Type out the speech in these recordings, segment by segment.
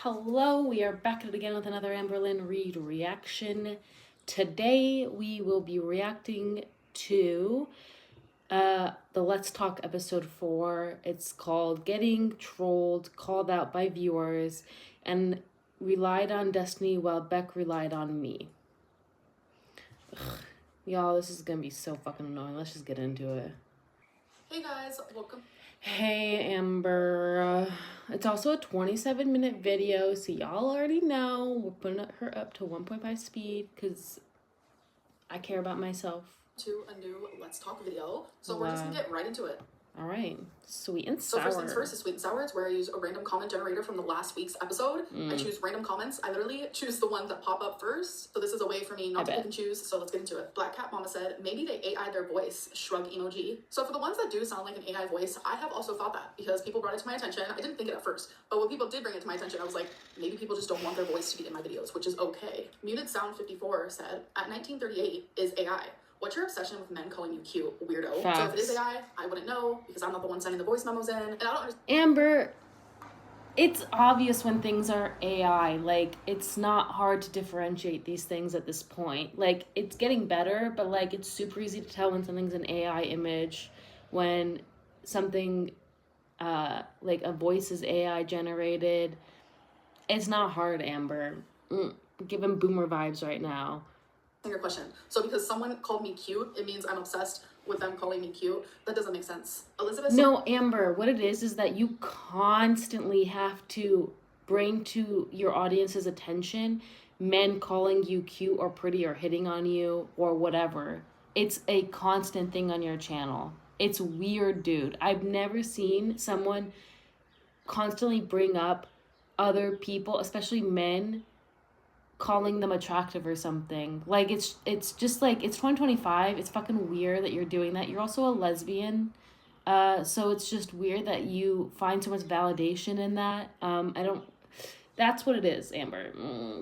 Hello, we are back at it again with another Amberlynn Reid reaction. Today we will be reacting to the Let's Talk episode 4. It's called Getting Trolled, Called Out by Viewers, and relied on Destiny while Beck relied on me. Ugh. Y'all, this is gonna be so fucking annoying. Let's just get into it. Hey guys, welcome. Hey Amber. It's also a 27-minute video, so y'all already know we're putting her up to 1.5 speed because I care about myself. To a new Let's Talk video. So we're just gonna get right into it. All right, sweet and sour. So first things first is sweet and sour. It's where I use a random comment generator from the last week's episode. I choose random comments. I literally choose the ones that pop up first. So this is a way for me not to pick and choose. So let's get into it. Black Cat Mama said, maybe they AI their voice, shrug emoji. So for the ones that do sound like an AI voice, I have also thought that because people brought it to my attention. I didn't think it at first, but when people did bring it to my attention, I was like, maybe people just don't want their voice to be in my videos, which is okay. Muted Sound 54 said, at 1938 is AI. What's your obsession with men calling you cute, weirdo? Facts. So if it is AI, I wouldn't know because I'm not the one sending the voice memos in, and I don't understand. Amber, it's obvious when things are AI. Like, it's not hard to differentiate these things at this point. Like, it's getting better, but like, it's super easy to tell when something's an AI image, when something like a voice is AI generated. It's not hard, Amber. Giving boomer vibes right now. Your question. So because someone called me cute, it means I'm obsessed with them calling me cute. That doesn't make sense. Elizabeth. No, Amber, what it is that you constantly have to bring to your audience's attention men calling you cute or pretty or hitting on you or whatever. It's a constant thing on your channel. It's weird, dude. I've never seen someone constantly bring up other people, especially men, calling them attractive or something. Like, it's just like, it's 2025. It's fucking weird that you're doing that. You're also a lesbian, so it's just weird that you find so much validation in that. That's what it is, Amber.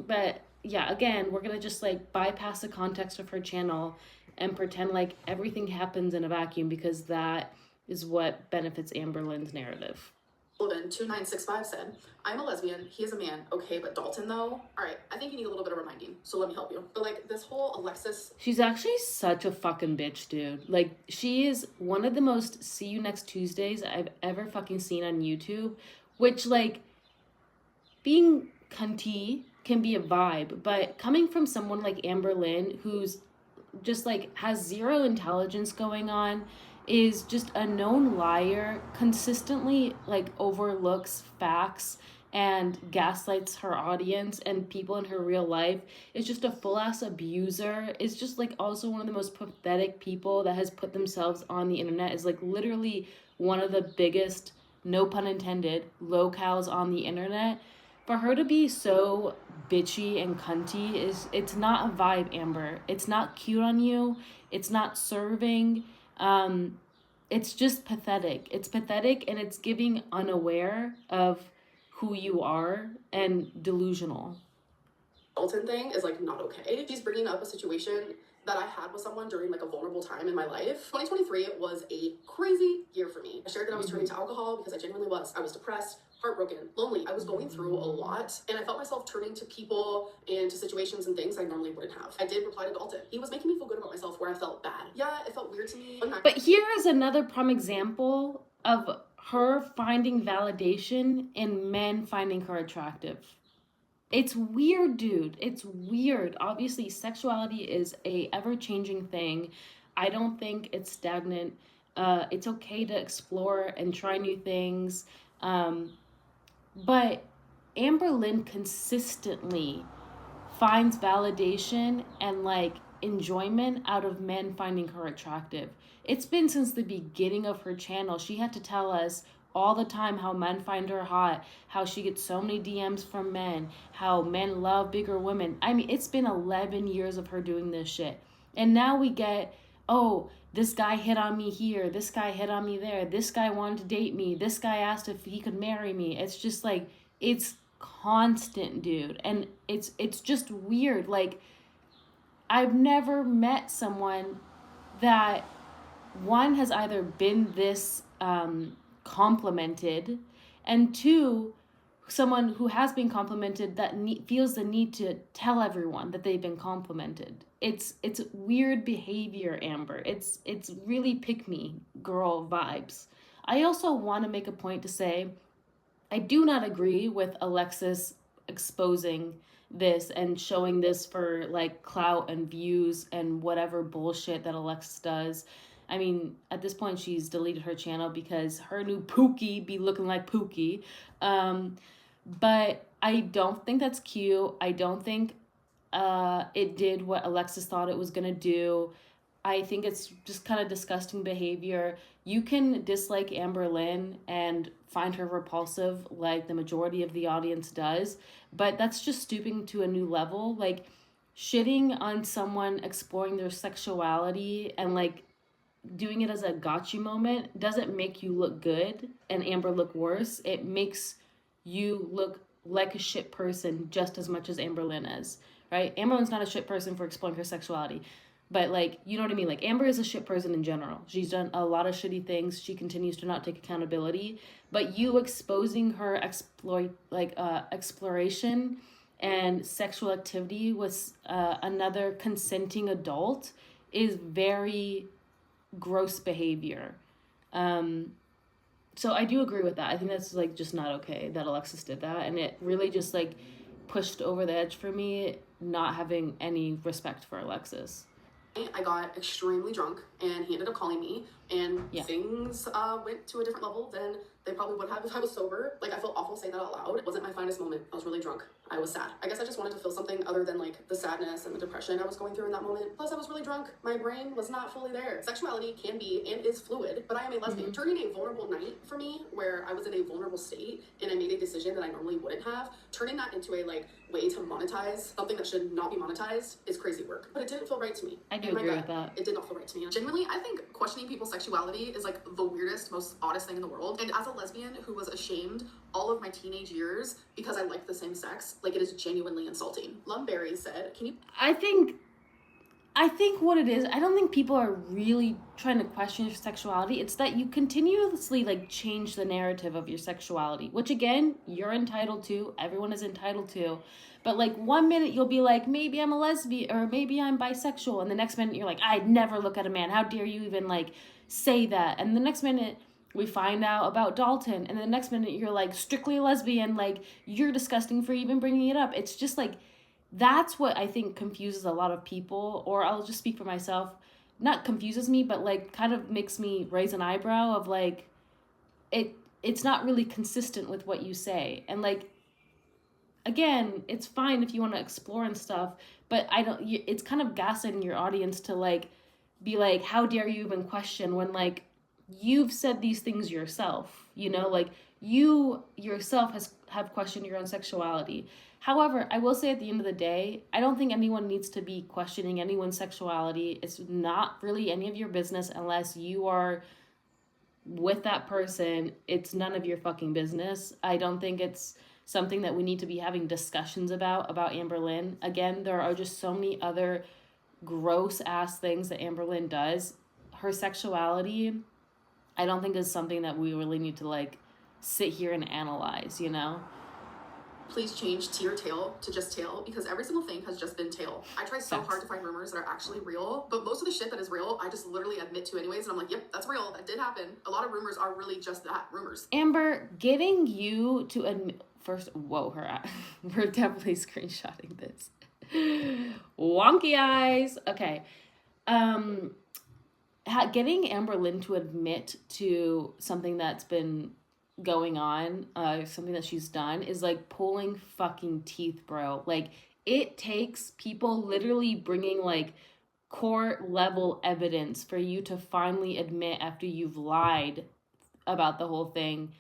But yeah, again, we're gonna just like bypass the context of her channel and pretend like everything happens in a vacuum because that is what benefits Amberlynn's narrative. 2965 said, I'm a lesbian, he is a man. Okay, but Dalton though? Alright, I think you need a little bit of reminding, so let me help you. But like, this whole Alexis... She's actually such a fucking bitch, dude. Like, she is one of the most see you next Tuesdays I've ever fucking seen on YouTube. Which, like, being cunty can be a vibe, but coming from someone like Amberlynn, who's just, like, has zero intelligence going on, is just a known liar, consistently like overlooks facts and gaslights her audience and people in her real life, is just a full-ass abuser, is just like also one of the most pathetic people that has put themselves on the internet, is like literally one of the biggest, no pun intended, locals on the internet. For her to be so bitchy and cunty it's not a vibe, Amber. It's not cute on you. It's not serving. It's just pathetic. It's pathetic, and it's giving unaware of who you are and delusional. Dalton thing is like not okay. She's bringing up a situation that I had with someone during like a vulnerable time in my life. 2023 was a crazy year for me. I shared that I was turning to alcohol because I genuinely was. I was depressed, heartbroken, lonely. I was going through a lot, and I felt myself turning to people and to situations and things I normally wouldn't have. I did reply to Dalton. He was making me feel good about myself where I felt bad. Yeah, it felt weird to me. But here is another prime example of her finding validation in men finding her attractive. It's weird, dude. It's weird. Obviously, sexuality is a ever-changing thing. I don't think it's stagnant. It's okay to explore and try new things. But Amberlynn consistently finds validation and like enjoyment out of men finding her attractive. It's been since the beginning of her channel. She had to tell us all the time how men find her hot, how she gets so many DMs from men, how men love bigger women. I mean, it's been 11 years of her doing this shit. And now we get, oh, this guy hit on me here, this guy hit on me there, this guy wanted to date me, this guy asked if he could marry me. It's just like, it's constant, dude. And it's just weird. Like, I've never met someone that, one, has either been this complimented, and two, someone who has been complimented that feels the need to tell everyone that they've been complimented. It's weird behavior, Amber. It's really pick me girl vibes. I also want to make a point to say I do not agree with Alexis exposing this and showing this for like clout and views and whatever bullshit that Alexis does. I mean, at this point, she's deleted her channel because her new Pookie be looking like Pookie. But I don't think that's cute. I don't think it did what Alexis thought it was going to do. I think it's just kind of disgusting behavior. You can dislike Amberlynn and find her repulsive like the majority of the audience does, but that's just stooping to a new level. Like, shitting on someone exploring their sexuality and like doing it as a gotcha moment doesn't make you look good and Amber look worse. It makes you look like a shit person just as much as Amberlynn is, right? Amberlynn's not a shit person for exploring her sexuality, but like, you know what I mean? Like, Amber is a shit person in general. She's done a lot of shitty things. She continues to not take accountability, but you exposing her exploration and sexual activity with another consenting adult is very gross behavior. So I do agree with that. I think that's like just not okay that Alexis did that, and it really just like pushed over the edge for me, not having any respect for Alexis. I got extremely drunk and he ended up calling me, and things went to a different level than they probably would have if I was sober. Like, I feel awful saying that out loud. It wasn't my finest moment. I was really drunk. I was sad. I guess I just wanted to feel something other than like the sadness and the depression I was going through in that moment. Plus, I was really drunk. My brain was not fully there. Sexuality can be and is fluid, but I am a lesbian. Turning a vulnerable night for me, where I was in a vulnerable state and I made a decision that I normally wouldn't have, turning that into a like way to monetize something that should not be monetized is crazy work. But it didn't feel right to me. I do agree with that. It did not feel right to me. Genuinely, I think questioning people's sexuality is like the weirdest, most oddest thing in the world. And as a lesbian who was ashamed all of my teenage years because I liked the same sex, like, it is genuinely insulting. Lumberry said, can you... I think what it is, I don't think people are really trying to question your sexuality. It's that you continuously like change the narrative of your sexuality, which again, you're entitled to, everyone is entitled to. But like, one minute you'll be like, maybe I'm a lesbian or maybe I'm bisexual, and the next minute you're like, I'd never look at a man. How dare you even like say that? And the next minute we find out about Dalton, and the next minute you're like, strictly a lesbian, like, you're disgusting for even bringing it up. It's just like, that's what I think confuses a lot of people, or I'll just speak for myself. Not confuses me, but like kind of makes me raise an eyebrow of like, it's not really consistent with what you say. And like, again, it's fine if you want to explore and stuff, but it's kind of gaslighting your audience to like be like, how dare you even question, when like you've said these things yourself, you know, like you yourself have questioned your own sexuality. However, I will say at the end of the day, I don't think anyone needs to be questioning anyone's sexuality. It's not really any of your business unless you are with that person. It's none of your fucking business. I don't think it's something that we need to be having discussions about Amberlynn. Again, there are just so many other gross ass things that Amberlynn does. Her sexuality, I don't think is something that we really need to like sit here and analyze, you know? Please change T or tail to just tail, because every single thing has just been tail. I try so hard to find rumors that are actually real, but most of the shit that is real, I just literally admit to anyways, and I'm like, yep, that's real, that did happen. A lot of rumors are really just that, rumors. Amber, getting you to admit, first, whoa, we're definitely screenshotting this. Wonky eyes. Okay. Getting Amberlynn to admit to something that's been going on, something that she's done, is like pulling fucking teeth, bro. Like, it takes people literally bringing like court level evidence for you to finally admit, after you've lied about the whole thing,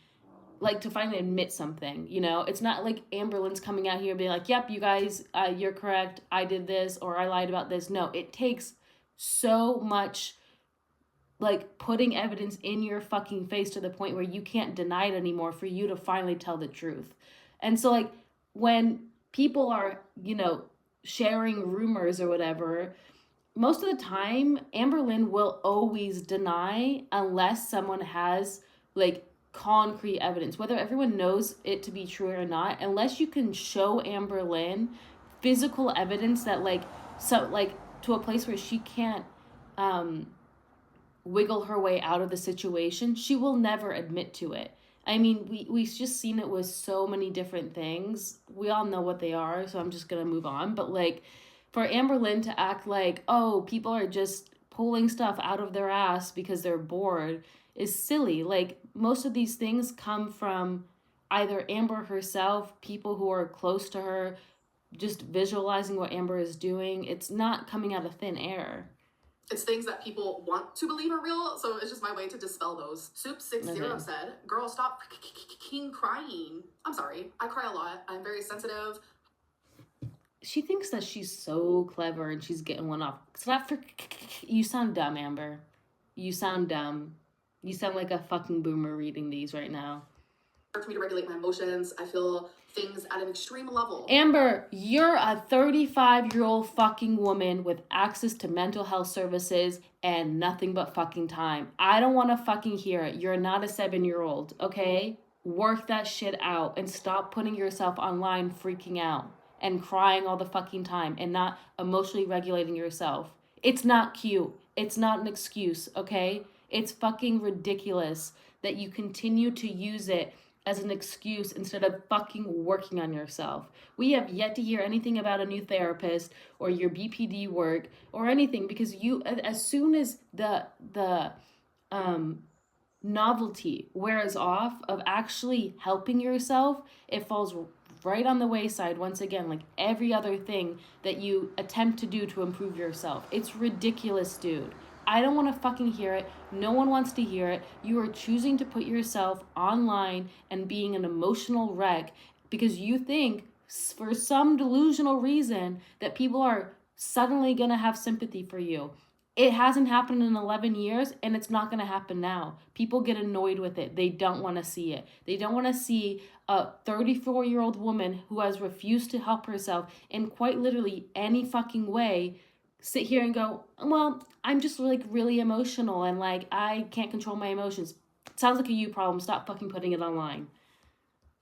like to finally admit something, you know? It's not like Amberlynn's coming out here being like, yep, you guys, you're correct, I did this, or I lied about this. No, it takes so much like putting evidence in your fucking face to the point where you can't deny it anymore for you to finally tell the truth. And so like, when people are, you know, sharing rumors or whatever, most of the time Amberlynn will always deny unless someone has like concrete evidence, whether everyone knows it to be true or not, unless you can show Amberlynn physical evidence that to a place where she can't wiggle her way out of the situation, she will never admit to it. I mean, we've just seen it with so many different things. We all know what they are, so I'm just gonna move on. But for Amberlynn to act like, oh, people are just pulling stuff out of their ass because they're bored is silly. Most of these things come from either Amber herself, people who are close to her, just visualizing what Amber is doing. It's not coming out of thin air. It's things that people want to believe are real, so it's just my way to dispel those. Soup60 said, girl, stop crying. I'm sorry, I cry a lot. I'm very sensitive. She thinks that she's so clever and she's getting one off. Stop you sound dumb, Amber. You sound dumb. You sound like a fucking boomer reading these right now. For me to regulate my emotions, I feel things at an extreme level. Amber, you're a 35-year-old fucking woman with access to mental health services and nothing but fucking time. I don't want to fucking hear it. You're not a 7-year-old, okay? Work that shit out and stop putting yourself online freaking out and crying all the fucking time and not emotionally regulating yourself. It's not cute. It's not an excuse, okay? It's fucking ridiculous that you continue to use it as an excuse instead of fucking working on yourself. We have yet to hear anything about a new therapist or your BPD work or anything, because you, as soon as the novelty wears off of actually helping yourself, it falls right on the wayside once again, like every other thing that you attempt to do to improve yourself. It's ridiculous, dude. I don't want to fucking hear it. No one wants to hear it. You are choosing to put yourself online and being an emotional wreck because you think, for some delusional reason, that people are suddenly going to have sympathy for you. It hasn't happened in 11 years, and it's not going to happen now. People get annoyed with it. They don't want to see it. They don't want to see a 34-year-old woman who has refused to help herself in quite literally any fucking way sit here and go, well, I'm just really emotional and I can't control my emotions. Sounds like a you problem. Stop fucking putting it online.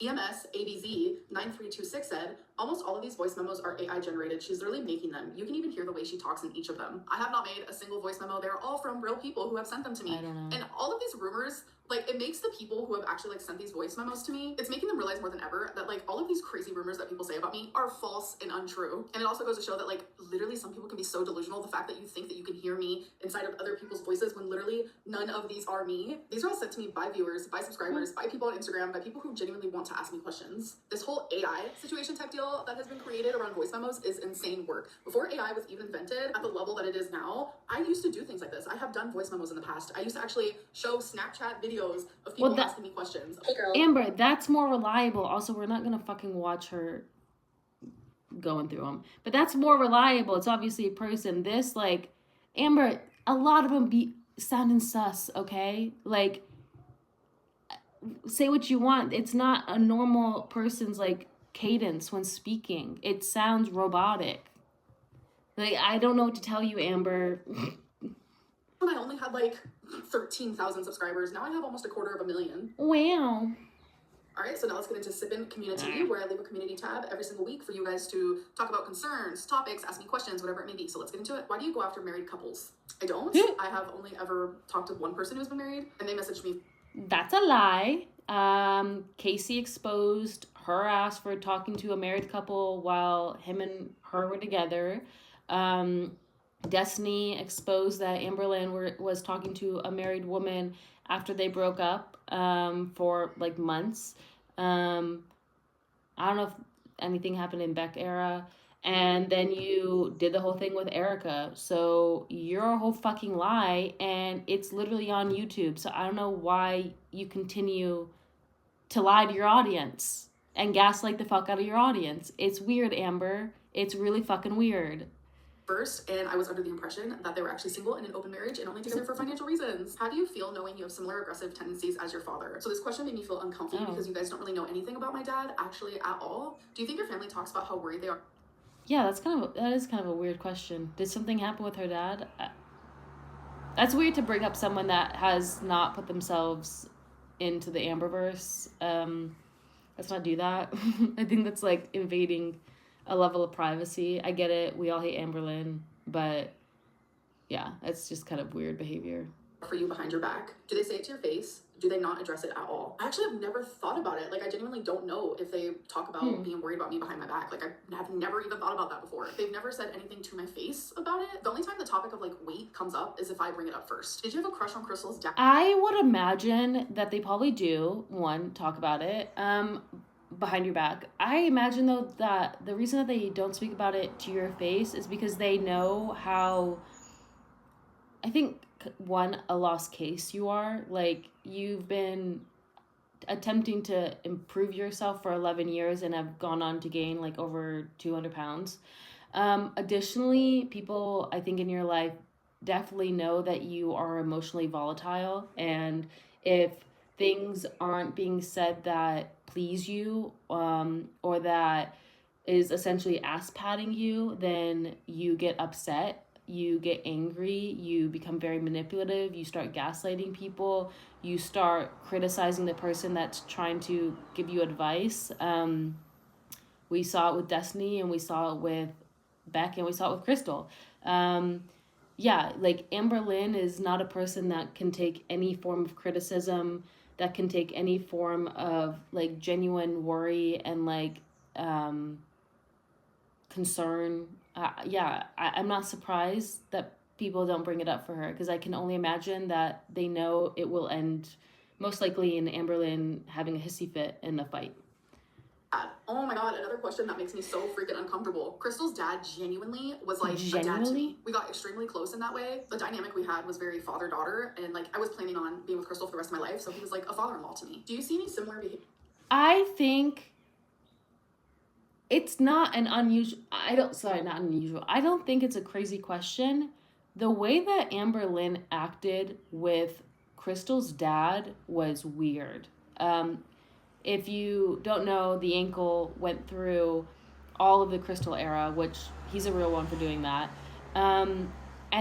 EMS ABZ 9326 said, almost all of these voice memos are AI generated. She's literally making them. You can even hear the way she talks in each of them. I have not made a single voice memo. They're all from real people who have sent them to me. I don't know. And all of these rumors, it makes the people who have actually sent these voice memos to me, it's making them realize more than ever that all of these crazy rumors that people say about me are false and untrue. And it also goes to show that literally some people can be so delusional. The fact that you think that you can hear me inside of other people's voices when literally none of these are me. These are all sent to me by viewers, by subscribers, by people on Instagram, by people who genuinely want to ask me questions. This whole AI situation tech deal that has been created around voice memos is insane work. Before AI was even invented at the level that it is now, I used to do things like this. I have done voice memos in the past. I used to actually show Snapchat videos of people asking me questions. Hey girl. Amber, that's more reliable. Also, we're not gonna fucking watch her going through them, but that's more reliable. It's obviously a person. This Amber, a lot of them be sounding sus, okay? Say what you want. It's not a normal person's cadence when speaking. It sounds robotic. I don't know what to tell you, Amber. When I only had 13,000 subscribers, now I have almost 250,000. Wow. All right, so now let's get into Sippin' Community, where I leave a community tab every single week for you guys to talk about concerns, topics, ask me questions, whatever it may be. So let's get into it. Why do you go after married couples? I don't. I have only ever talked to one person who's been married, and they messaged me. That's a lie. Casey exposed her ass for talking to a married couple while him and her were together. Destiny exposed that Amberlynn was talking to a married woman after they broke up for months. I don't know if anything happened in Beck era. And then you did the whole thing with Erica. So you're a whole fucking lie, and it's literally on YouTube. So I don't know why you continue to lie to your audience and gaslight the fuck out of your audience. It's weird, Amber. It's really fucking weird. First, and I was under the impression that they were actually single in an open marriage and only together for financial reasons. How do you feel knowing you have similar aggressive tendencies as your father? So this question made me feel uncomfortable because you guys don't really know anything about my dad actually at all. Do you think your family talks about how worried they are? Yeah, that is kind of a weird question. Did something happen with her dad? That's weird to bring up someone that has not put themselves into the Amberverse. Let's not do that. I think that's like invading a level of privacy. I get it. We all hate Amberlynn, but yeah, it's just kind of weird behavior. For you behind your back? Do they say it to your face? Do they not address it at all? I actually have never thought about it. Like, I genuinely don't know if they talk about being worried about me behind my back. Like, I have never even thought about that before. They've never said anything to my face about it. The only time the topic of, like, weight comes up is if I bring it up first. Did you have a crush on Crystal's dad? I would imagine that they probably do, talk about it behind your back. I imagine, though, that the reason that they don't speak about it to your face is because they know how, I think, one, a lost case you are. Like, you've been attempting to improve yourself for 11 years and have gone on to gain like over 200 pounds. Additionally, people, I think, in your life definitely know that you are emotionally volatile, and if things aren't being said that please you, or that is essentially ass patting you, then you get upset, you get angry, you become very manipulative, you start gaslighting people, you start criticizing the person that's trying to give you advice. We saw it with Destiny, and we saw it with Beck, and we saw it with Crystal. Yeah, like Amberlynn is not a person that can take any form of criticism, that can take any form of like genuine worry and like concern. I'm not surprised that people don't bring it up for her, because I can only imagine that they know it will end most likely in Amberlynn having a hissy fit in the fight. Oh my god, another question that makes me so freaking uncomfortable. Crystal's dad genuinely was like a dad to me. We got extremely close in that way. The dynamic we had was very father-daughter, and like I was planning on being with Crystal for the rest of my life, so he was like a father-in-law to me. Do you see any similar behavior? I think it's not an unusual, I don't think it's a crazy question. The way that Amberlynn acted with Crystal's dad was weird. If you don't know, the ankle went through all of the Crystal era, which he's a real one for doing that. And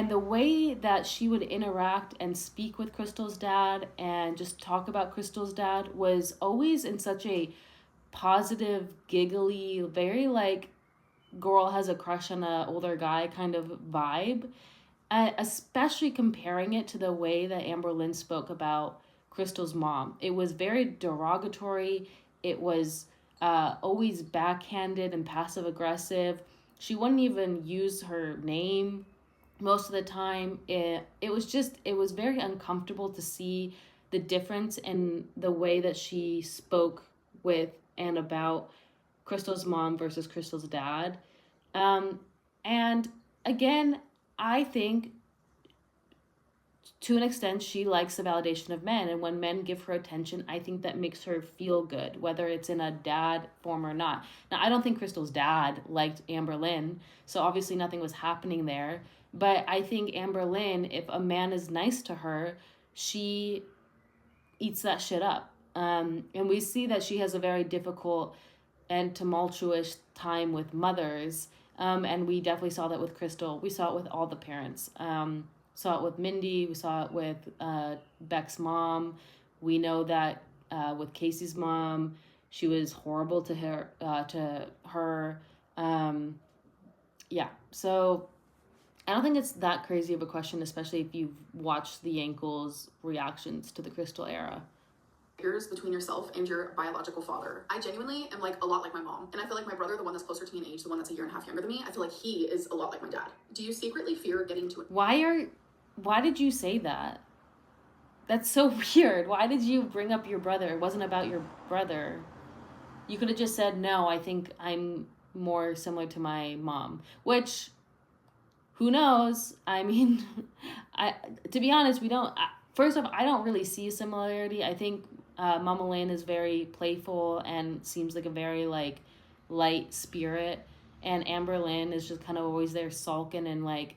the way that she would interact and speak with Crystal's dad and just talk about Crystal's dad was always in such a positive, giggly, very like girl has a crush on an older guy kind of vibe. Especially comparing it to the way that Amberlynn spoke about Crystal's mom. It was very derogatory. It was always backhanded and passive aggressive. She wouldn't even use her name most of the time. It was very uncomfortable to see the difference in the way that she spoke with and about Crystal's mom versus Crystal's dad. And again, I think to an extent she likes the validation of men, and when men give her attention, I think that makes her feel good, whether it's in a dad form or not. Now, I don't think Crystal's dad liked Amberlynn, so obviously nothing was happening there, but I think Amberlynn, if a man is nice to her, she eats that shit up. And we see that she has a very difficult and tumultuous time with mothers. And we definitely saw that with Crystal. We saw it with all the parents. Saw it with Mindy. We saw it with Beck's mom. We know that with Casey's mom, she was horrible to her. Yeah. So I don't think it's that crazy of a question, especially if you've watched the Ankles' reactions to the Crystal era. Years between yourself and your biological father. I genuinely am like a lot like my mom, and I feel like my brother, the one that's closer to me in age, the one that's a year and a half younger than me, I feel like he is a lot like my dad. Do you secretly fear getting to it? Why did you say that? That's so weird. Why did you bring up your brother? It wasn't about your brother. You could have just said, no, I think I'm more similar to my mom, which, who knows? I mean, to be honest, first off, I don't really see a similarity. I think Mama Lynn is very playful and seems like a very like light spirit, and Amberlynn is just kind of always there sulking and like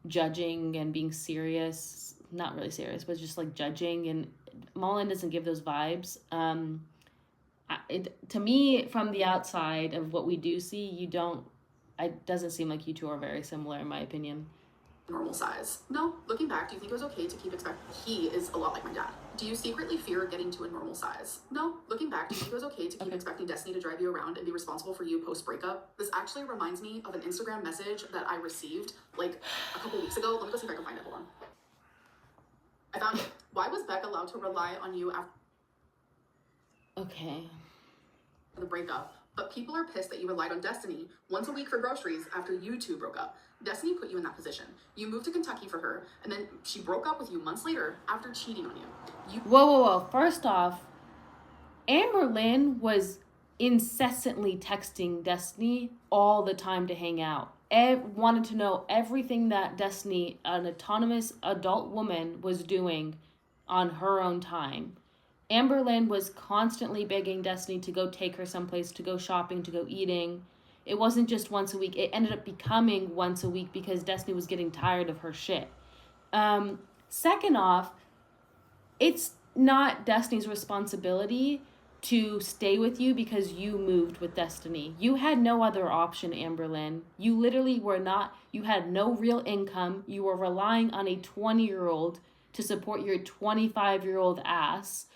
judging and being serious, not really serious, but just like judging, and Mama Lynn doesn't give those vibes. To me, from the outside of what we do see, it doesn't seem like you two are very similar, in my opinion. normal size? No. Looking back, do you think it was okay to keep expecting? He is a lot like my dad. Do you secretly fear getting to a normal size? No. Looking back, do you think it was okay to keep expecting Destiny to drive you around and be responsible for you post-breakup? This actually reminds me of an Instagram message that I received like a couple weeks ago. Let me go see if I can find it. Hold on. I found it. Why was Beck allowed to rely on you after the breakup? But people are pissed that you relied on Destiny once a week for groceries after you two broke up. Destiny put you in that position. You moved to Kentucky for her, and then she broke up with you months later after cheating on you. Whoa. First off, Amberlynn was incessantly texting Destiny all the time to hang out. Wanted to know everything that Destiny, an autonomous adult woman, was doing on her own time. Amberlynn was constantly begging Destiny to go take her someplace, to go shopping, to go eating. It wasn't just once a week. It ended up becoming once a week because Destiny was getting tired of her shit. Second off, it's not Destiny's responsibility to stay with you because you moved with Destiny. You had no other option, Amberlynn. You literally you had no real income. You were relying on a 20-year-old to support your 25-year-old ass.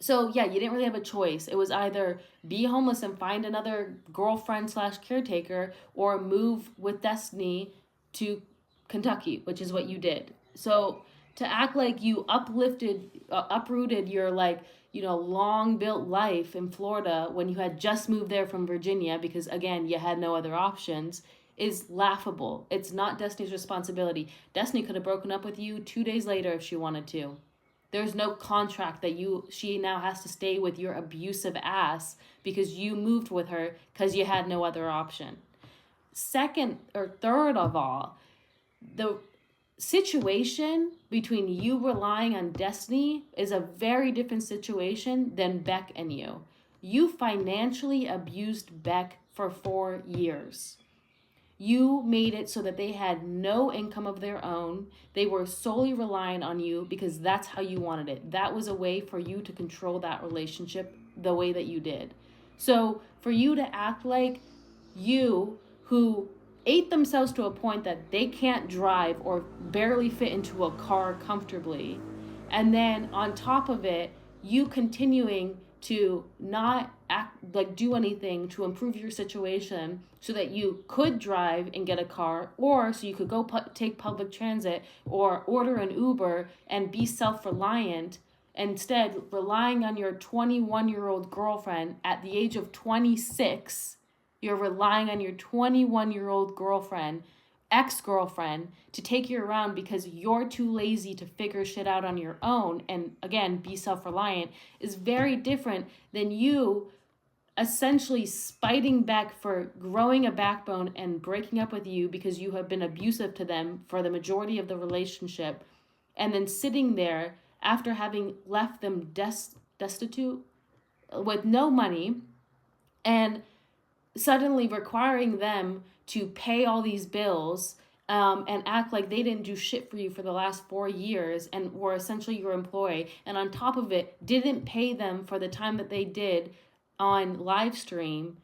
So yeah, you didn't really have a choice. It was either be homeless and find another girlfriend / caretaker, or move with Destiny to Kentucky, which is what you did. So to act like you uprooted your long built life in Florida when you had just moved there from Virginia because again, you had no other options is laughable. It's not Destiny's responsibility. Destiny could have broken up with you 2 days later if she wanted to. There's no contract that she now has to stay with your abusive ass because you moved with her because you had no other option. Second or third of all, the situation between you relying on Destiny is a very different situation than Beck and you. You financially abused Beck for 4 years. You made it so that they had no income of their own. They were solely relying on you because that's how you wanted it. That was a way for you to control that relationship the way that you did. So for you to act like you, who ate themselves to a point that they can't drive or barely fit into a car comfortably, and then on top of it, you continuing to not do anything to improve your situation so that you could drive and get a car, or so you could go take public transit or order an Uber and be self-reliant, instead relying on your 21-year-old girlfriend at the age of 26. You're relying on your 21-year-old girlfriend, ex-girlfriend, to take you around because you're too lazy to figure shit out on your own and, again, be self-reliant, is very different than you essentially spiting Beck for growing a backbone and breaking up with you because you have been abusive to them for the majority of the relationship, and then sitting there after having left them destitute with no money and suddenly requiring them to pay all these bills and act like they didn't do shit for you for the last 4 years and were essentially your employee, and on top of it didn't pay them for the time that they did on live stream,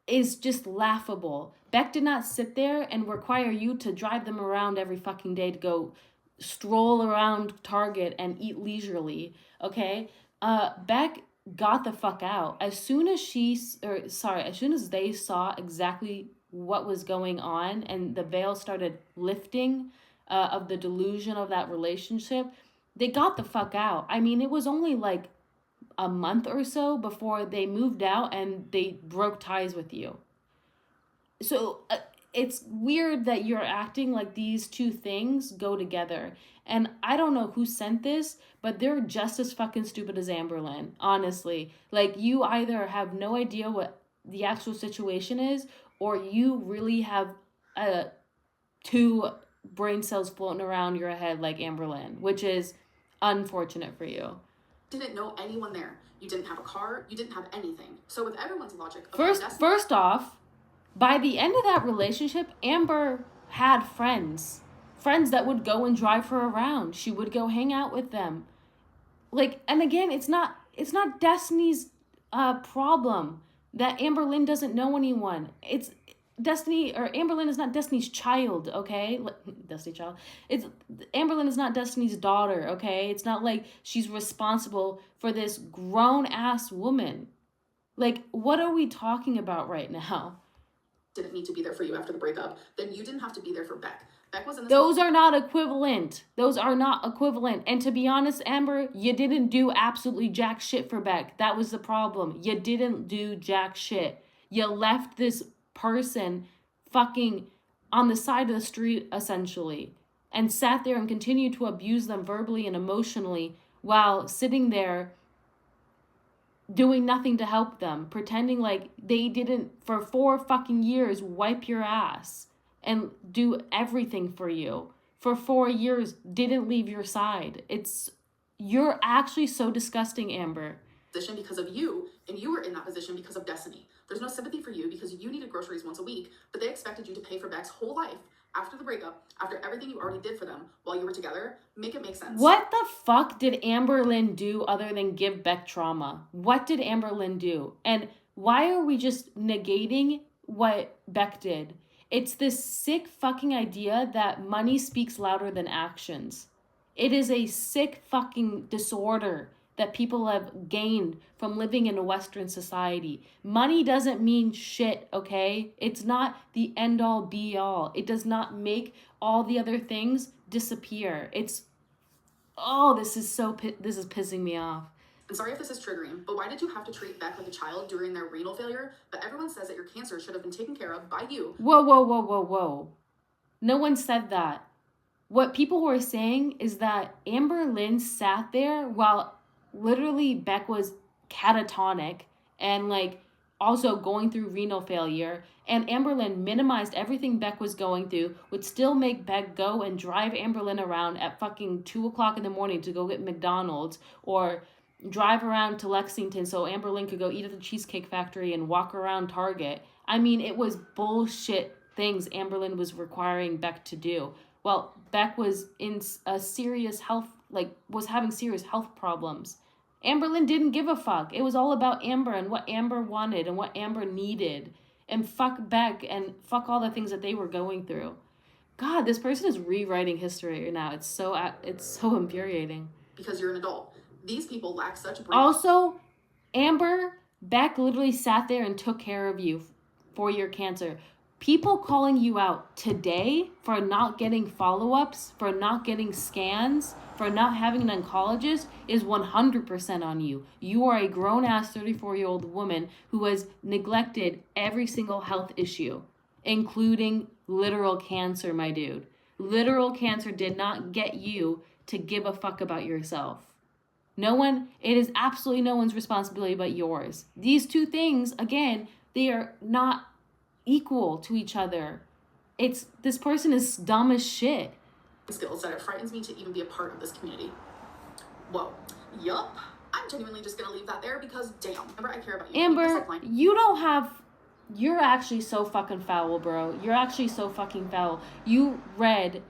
is just laughable. Beck did not sit there and require you to drive them around every fucking day to go stroll around Target and eat leisurely, okay? Beck got the fuck out. As soon as they saw exactly what was going on and the veil started lifting of the delusion of that relationship, they got the fuck out. I mean, it was only like a month or so before they moved out and they broke ties with you. So it's weird that you're acting like these two things go together. And I don't know who sent this, but they're just as fucking stupid as Amberlynn, honestly. Like, you either have no idea what the actual situation is, or you really have 2 brain cells floating around your head like Amberlynn, which is unfortunate for you. Didn't know anyone there. You didn't have a car. You didn't have anything. So with everyone's logic... First off, by the end of that relationship, Amber had friends that would go and drive her around. She would go hang out with them. Like, and again, it's not Destiny's problem that Amberlynn doesn't know anyone. Destiny, or Amberlynn is not Destiny's child, okay? Destiny's child. Amberlynn is not Destiny's daughter, okay? It's not like she's responsible for this grown-ass woman. Like, what are we talking about right now? Didn't need to be there for you after the breakup, then you didn't have to be there for Beck. Beck was in this. Those are not equivalent. Those are not equivalent. And to be honest, Amber, you didn't do absolutely jack shit for Beck. That was the problem. You didn't do jack shit. You left this person fucking on the side of the street, essentially, and sat there and continued to abuse them verbally and emotionally while sitting there doing nothing to help them, pretending like they didn't, for 4 fucking years, wipe your ass and do everything for you. For 4 years, didn't leave your side. You're actually so disgusting, Amber. Position because of you, and you were in that position because of Destiny. There's no sympathy for you because you needed groceries once a week, but they expected you to pay for Beck's whole life after the breakup, after everything you already did for them while you were together. Make it make sense. What the fuck did Amberlynn do other than give Beck trauma? What did Amberlynn do? And why are we just negating what Beck did? It's this sick fucking idea that money speaks louder than actions. It is a sick fucking disorder that people have gained from living in a Western society. Money doesn't mean shit, okay? It's not the end-all, be-all. It does not make all the other things disappear. This is pissing me off. I'm sorry if this is triggering, but why did you have to treat Beck like a child during their renal failure? But everyone says that your cancer should have been taken care of by you. Whoa. No one said that. What people were saying is that Amberlynn sat there while literally Beck was catatonic and like also going through renal failure, and Amberlynn minimized everything Beck was going through, would still make Beck go and drive Amberlynn around at fucking 2:00 in the morning to go get McDonald's, or drive around to Lexington so Amberlynn could go eat at the Cheesecake Factory and walk around Target. I mean, it was bullshit things Amberlynn was requiring Beck to do. Well, Beck was in a serious health, was having serious health problems. Amberlynn didn't give a fuck. It was all about Amber and what Amber wanted and what Amber needed. And fuck Beck and fuck all the things that they were going through. God, this person is rewriting history right now. It's so infuriating. Because you're an adult. These people lack such brain. Also, Amber, Beck literally sat there and took care of you for your cancer. People calling you out today for not getting follow-ups, for not getting scans, for not having an oncologist is 100% on you. You are a grown-ass 34-year-old woman who has neglected every single health issue, including literal cancer, my dude. Literal cancer did not get you to give a fuck about yourself. It is absolutely no one's responsibility but yours. These two things, again, they are not equal to each other. This person is dumb as shit. Skills that it frightens me to even be a part of this community. Whoa. Yup. I'm genuinely just gonna leave that there because damn. Amber, I care about you. Amber, you're actually so fucking foul, bro. You're actually so fucking foul. You read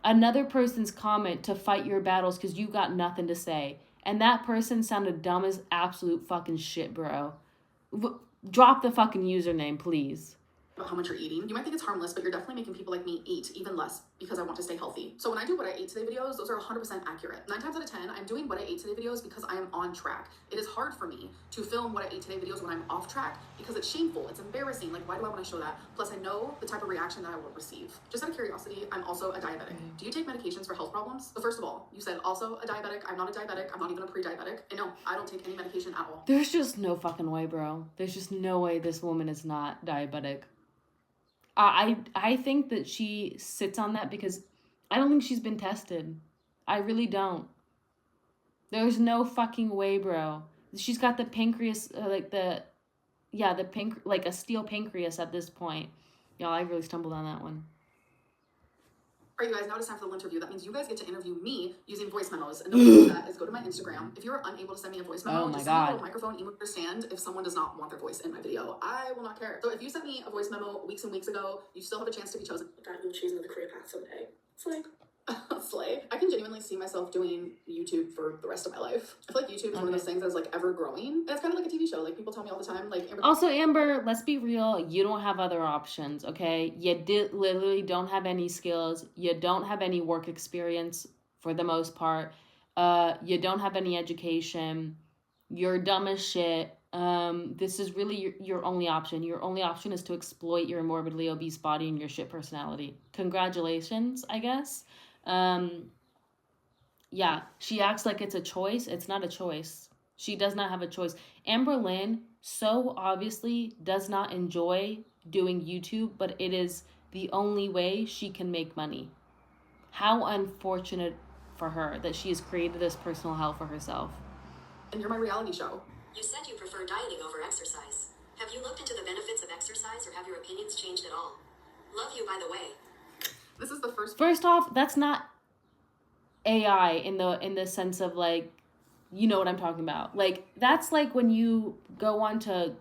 another person's comment to fight your battles because you got nothing to say. And that person sounded dumb as absolute fucking shit, bro. Drop the fucking username, please. How much you're eating. You might think it's harmless, but you're definitely making people like me eat even less because I want to stay healthy. So when I do what I ate today videos, those are 100% accurate. 9 times out of 10, I'm doing what I ate today videos because I am on track. It is hard for me to film what I ate today videos when I'm off track because it's shameful. It's embarrassing. Like, why do I want to show that? Plus, I know the type of reaction that I will receive. Just out of curiosity, I'm also a diabetic. Do you take medications for health problems? So first of all, you said also a diabetic. I'm not a diabetic. I'm not even a pre-diabetic. And no, I don't take any medication at all. There's just no fucking way, bro. There's just no way this woman is not diabetic. I think that she sits on that because I don't think she's been tested. I really don't. There's no fucking way, bro. She's got the pancreas, like a steel pancreas at this point. Y'all, I really stumbled on that one. All right, you guys, now it's time for the interview. That means you guys get to interview me using voice memos. And the way to do that is go to my Instagram. If you're unable to send me a voice memo, just send me a little microphone. You understand if someone does not want their voice in my video. I will not care. So if you sent me a voice memo weeks and weeks ago, you still have a chance to be chosen. God, you'll choose another career path someday. It's like, Slay. I can genuinely see myself doing YouTube for the rest of my life. I feel like YouTube is one of those things that's like ever growing. And it's kind of like a TV show. Like people tell me all the time, like Amber. Also, Amber, let's be real. You don't have other options, okay? You literally don't have any skills. You don't have any work experience for the most part. You don't have any education. You're dumb as shit. This is really your only option. Your only option is to exploit your morbidly obese body and your shit personality. Congratulations, I guess. Yeah, she acts like it's a choice. It's not a choice. She does not have a choice. Amberlynn so obviously does not enjoy doing YouTube, but it is the only way she can make money. How unfortunate for her that she has created this personal hell for herself. And you're my reality show. You said you prefer dieting over exercise. Have you looked into the benefits of exercise, or have your opinions changed at all? Love you, by the way. This is the first. First off, that's not AI in the sense of like, you know what I'm talking about. Like that's like when you go on to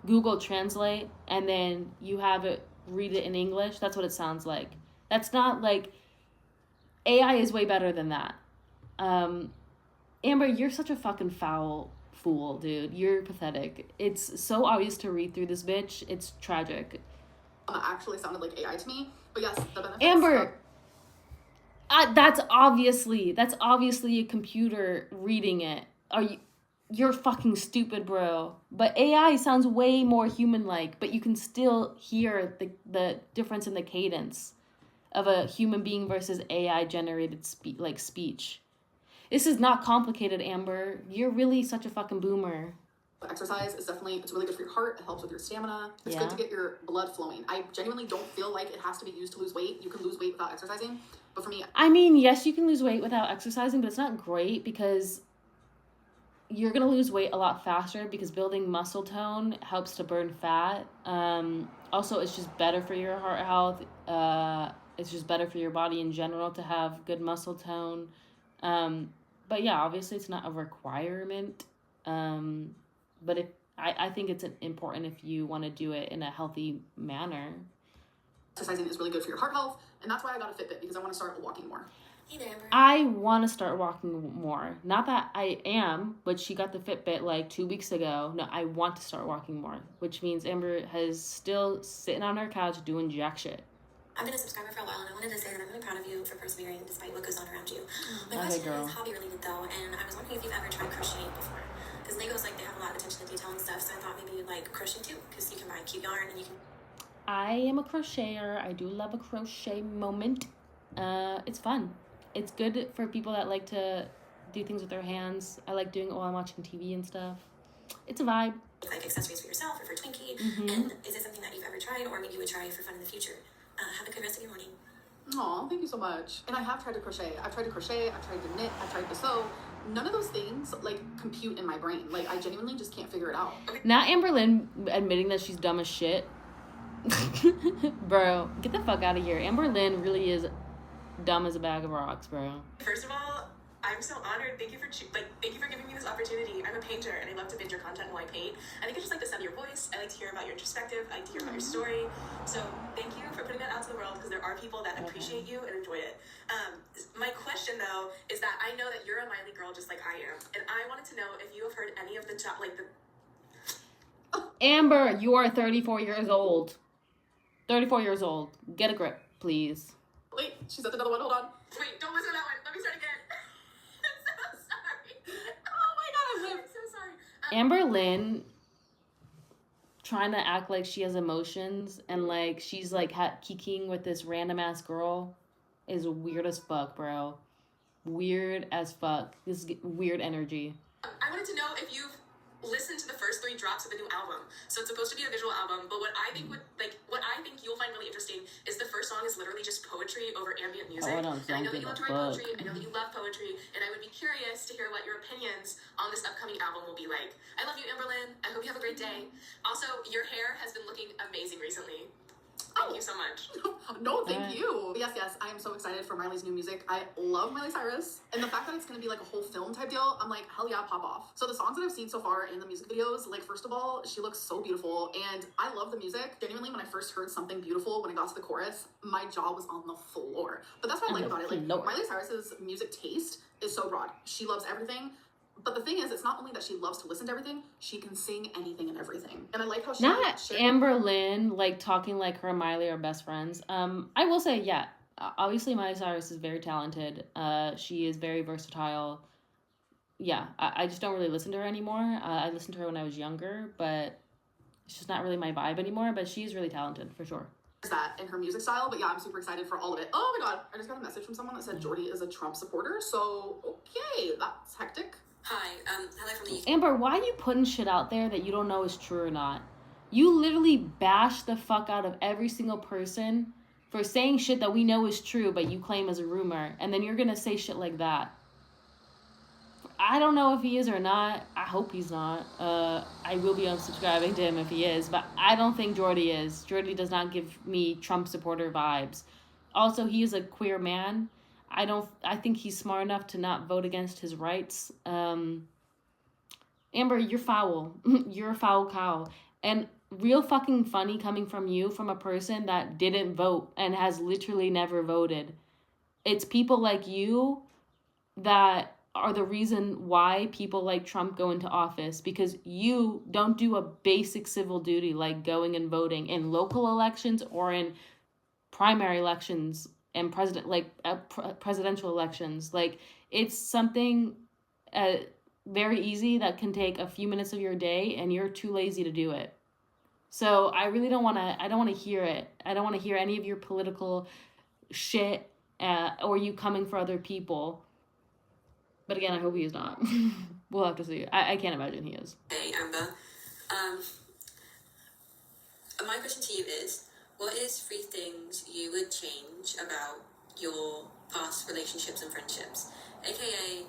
Google Translate and then you have it read it in English. That's what it sounds like. That's not like AI is way better than that. Amber, you're such a fucking foul fool, dude. You're pathetic. It's so obvious to read through this bitch. It's tragic. Actually sounded like AI to me, but yes, the benefits. Amber, that's obviously a computer reading it. You're fucking stupid, bro. But AI sounds way more human-like, but you can still hear the difference in the cadence of a human being versus AI-generated speech. This is not complicated, Amber. You're really such a fucking boomer. Exercise is definitely, it's really good for your heart. It helps with your stamina. It's good to get your blood flowing. I genuinely don't feel like it has to be used to lose weight. You can lose weight without exercising. But for me, I mean, yes, you can lose weight without exercising, but it's not great because you're going to lose weight a lot faster because building muscle tone helps to burn fat. Also, it's just better for your heart health. It's just better for your body in general to have good muscle tone. But yeah, obviously it's not a requirement. But I think it's important if you want to do it in a healthy manner. Exercising is really good for your heart health, and that's why I got a Fitbit, because I want to start walking more. Hey there, Amber. I want to start walking more. Not that I am, but she got the Fitbit like 2 weeks ago. No, I want to start walking more, which means Amber has still sitting on her couch doing jack shit. I've been a subscriber for a while, and I wanted to say that I'm really proud of you for persevering despite what goes on around you. My question is hobby related though, and I was wondering if you've ever tried crocheting before. Because Legos, like, they have a lot of attention to detail and stuff, so I thought maybe you'd like crochet too, because you can buy cute yarn and you can... I am a crocheter. I do love a crochet moment. It's fun. It's good for people that like to do things with their hands. I like doing it while I'm watching TV and stuff. It's a vibe. Like accessories for yourself or for Twinkie. Mm-hmm. And is it something that you've ever tried, or maybe you would try for fun in the future? Have a good rest of your morning. Aw, thank you so much. And I have tried to crochet. I've tried to knit, I've tried to sew. None of those things, like, compute in my brain. Like, I genuinely just can't figure it out. Not Amberlynn admitting that she's dumb as shit. Bro, get the fuck out of here. Amberlynn really is dumb as a bag of rocks, bro. First of all, I'm so honored. Thank you for giving me this opportunity. I'm a painter, and I love to binge your content while I paint. I think I just like the sound of your voice. I like to hear about your perspective. I like to hear about your story. So thank you for putting that out to the world, because there are people that appreciate you and enjoy it. My question, though, is that I know that you're a Miley girl just like I am, and I wanted to know if you have heard any of the Amber, you are 34 years old. 34 years old. Get a grip, please. Wait, she said another one. Hold on. Wait, don't listen to that one. Let me start again. I'm so sorry. Oh my god, I'm so sorry. Amberlynn trying to act like she has emotions and like she's like kikiing with this random ass girl is weird as fuck, bro. Weird as fuck. This weird energy. I wanted to know if you've listened to the first 3 drops of the new album. So it's supposed to be a visual album, but what I think you'll find really interesting is the first song is literally just poetry over ambient music. And I know that you love to write poetry. I know that you love poetry, and I would be curious to hear what your opinions on this upcoming album will be like. I love you, Amberlynn. I hope you have a great day. Also, your hair has been looking amazing recently. Thank you so much. No, thank you. Yes, I am so excited for Miley's new music. I love Miley Cyrus. And the fact that it's going to be like a whole film type deal, I'm like, hell yeah, pop off. So the songs that I've seen so far in the music videos, like, first of all, she looks so beautiful. And I love the music. Genuinely, when I first heard Something Beautiful, when I got to the chorus, my jaw was on the floor. But that's what I like about it. Like, Miley Cyrus's music taste is so broad. She loves everything. But the thing is, it's not only that she loves to listen to everything, she can sing anything and everything. And I like how she... Not Amber Lynn, like, talking like her and Miley are best friends. I will say, yeah, obviously Miley Cyrus is very talented. She is very versatile. Yeah, I just don't really listen to her anymore. I listened to her when I was younger, but it's just not really my vibe anymore. But she is really talented, for sure. That in her music style, but yeah, I'm super excited for all of it. Oh my god, I just got a message from someone that said Jordy is a Trump supporter, so okay, that's hectic. Hi, hello from the UK. Amber, why are you putting shit out there that you don't know is true or not? You literally bash the fuck out of every single person for saying shit that we know is true, but you claim as a rumor, and then you're gonna say shit like that. I don't know if he is or not. I hope he's not. I will be unsubscribing to him if he is, but I don't think Jordy is. Jordy does not give me Trump supporter vibes. Also, he is a queer man. I think he's smart enough to not vote against his rights. Amber, you're foul. You're a foul cow. And real fucking funny coming from you, from a person that didn't vote and has literally never voted. It's people like you that are the reason why people like Trump go into office, because you don't do a basic civil duty like going and voting in local elections or in primary elections and presidential elections. Like, it's something very easy that can take a few minutes of your day, and you're too lazy to do it. So I really don't want to hear it. I don't want to hear any of your political shit or you coming for other people. But again, I hope he is not. We'll have to see. I can't imagine he is. Hey, Amber. My question to you is, what is 3 things you would change about your past relationships and friendships? AKA,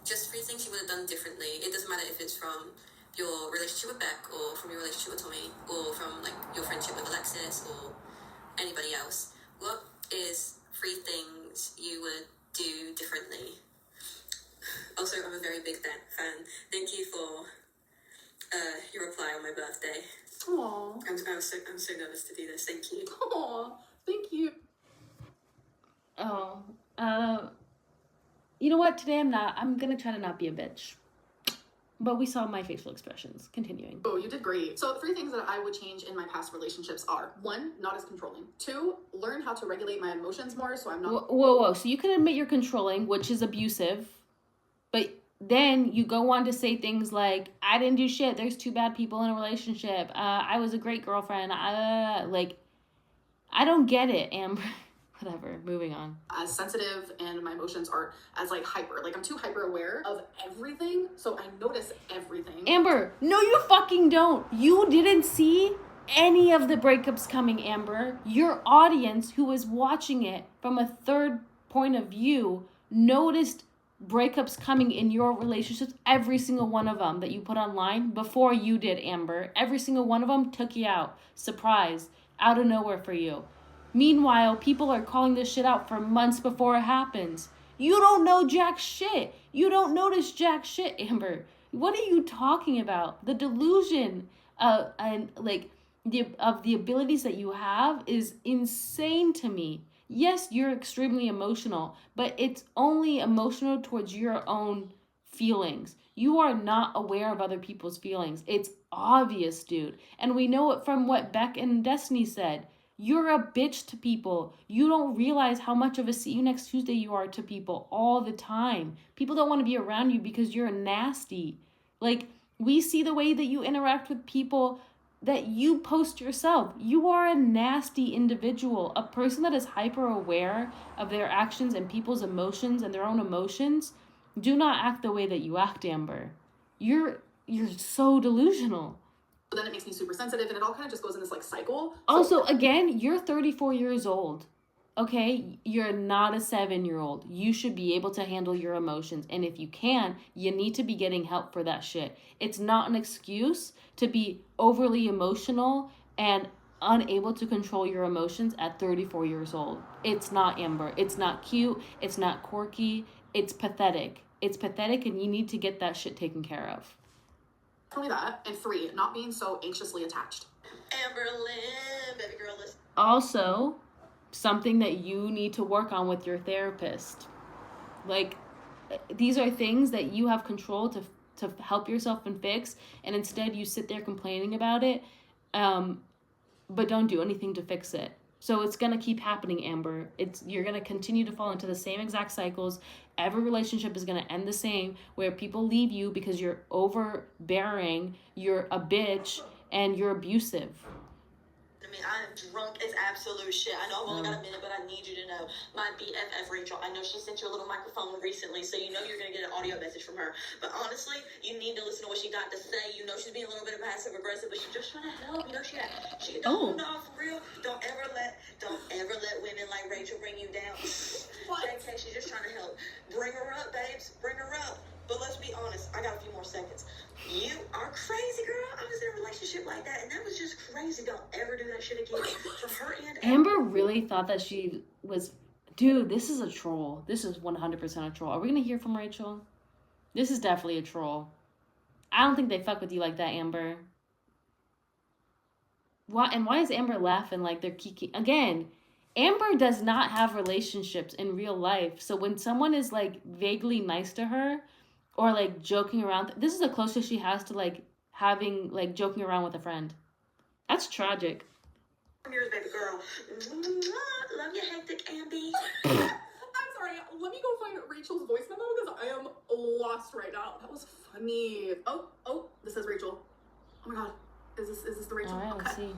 just 3 things you would have done differently. It doesn't matter if it's from your relationship with Beck, or from your relationship with Tommy, or from, like, your friendship with Alexis, or anybody else. What is 3 things you would do differently? Also, I'm a very big fan. Thank you for your reply on my birthday. Aww. I'm so nervous to do this. Thank you. Aww. Thank you. Oh. You know what? Today I'm gonna try to not be a bitch. But we saw my facial expressions. Continuing. Oh, you did great. So 3 things that I would change in my past relationships are: 1, not as controlling. 2, learn how to regulate my emotions more so I'm not... Whoa. So you can admit you're controlling, which is abusive. But then you go on to say things like, I didn't do shit. There's 2 bad people in a relationship. I was a great girlfriend. I don't get it, Amber. Whatever, moving on. As sensitive, and my emotions are as, like, hyper. Like, I'm too hyper aware of everything, so I notice everything. Amber, no you fucking don't. You didn't see any of the breakups coming, Amber. Your audience, who was watching it from a third point of view, noticed breakups coming in your relationships, every single one of them that you put online before you did, Amber. Every single one of them took you out. Surprise. Out of nowhere for you. Meanwhile, people are calling this shit out for months before it happens. You don't know jack shit. You don't notice jack shit, Amber. What are you talking about? The delusion of the abilities that you have is insane to me. Yes, you're extremely emotional, but it's only emotional towards your own feelings. You are not aware of other people's feelings. It's obvious, dude. And we know it from what Beck and Destiny said. You're a bitch to people. You don't realize how much of a see you next Tuesday you are to people all the time. People don't want to be around you because you're nasty. Like, we see the way that you interact with people that you post yourself. You are a nasty individual. A person that is hyper aware of their actions and people's emotions and their own emotions do not act the way that you act, Amber. You're so delusional. But then it makes me super sensitive, and it all kind of just goes in this, like, cycle. Also, again, you're 34 years old. Okay? You're not a 7-year-old. You should be able to handle your emotions. And if you can, you need to be getting help for that shit. It's not an excuse to be overly emotional and unable to control your emotions at 34 years old. It's not, Amber. It's not cute. It's not quirky. It's pathetic. It's pathetic, and you need to get that shit taken care of. Only that. And 3, not being so anxiously attached. Amberlynn, baby girl, listen. Also, something that you need to work on with your therapist. Like, these are things that you have control to help yourself and fix, and instead you sit there complaining about it, but don't do anything to fix it. So it's gonna keep happening, Amber. You're gonna continue to fall into the same exact cycles. Every relationship is gonna end the same, where people leave you because you're overbearing, you're a bitch, and you're abusive. I mean, I am drunk as absolute shit. I know I've only got a minute, but I need you to know my BFF Rachel. I know she sent you a little microphone recently, so you know you're going to get an audio message from her. But honestly, you need to listen to what she got to say. You know she's being a little bit passive aggressive, but she's just trying to help. You know she no, for real. Don't ever let women like Rachel bring you down. What? JK, she's just trying to help. Bring her up, babes. Bring her up. But let's be honest. I got a few more seconds. You are crazy, girl. I was in a relationship like that, and that was just crazy. Don't ever do that shit again. From her end. Amber really thought that she was... Dude, this is a troll. This is 100% a troll. Are we going to hear from Rachel? This is definitely a troll. I don't think they fuck with you like that, Amber. Why is Amber laughing like they're kiki? Again, Amber does not have relationships in real life. So when someone is like vaguely nice to her or like joking around, this is the closest she has to like having like joking around with a friend. That's tragic. Here's baby girl. Love you, hectic Ambi. I'm sorry. Let me go find Rachel's voice memo because I am lost right now. That was funny. Oh, this is Rachel. Oh my god. Is this the Rachel? All right, let's see.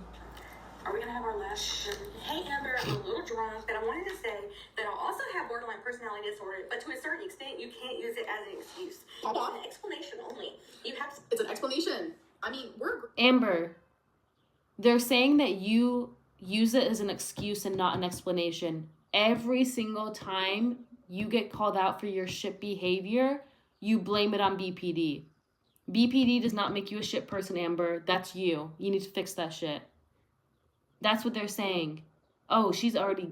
Are we gonna have our last? Hey Amber, I'm a little drunk, but I wanted to say that I also have borderline personality disorder, but to a certain extent, you can't use it as an excuse. Papa? It's an explanation only. You have to. It's an explanation. I mean, Amber, they're saying that you use it as an excuse and not an explanation. Every single time you get called out for your shit behavior, you blame it on BPD. BPD does not make you a shit person, Amber. That's you. You need to fix that shit. That's what they're saying. Oh, she's already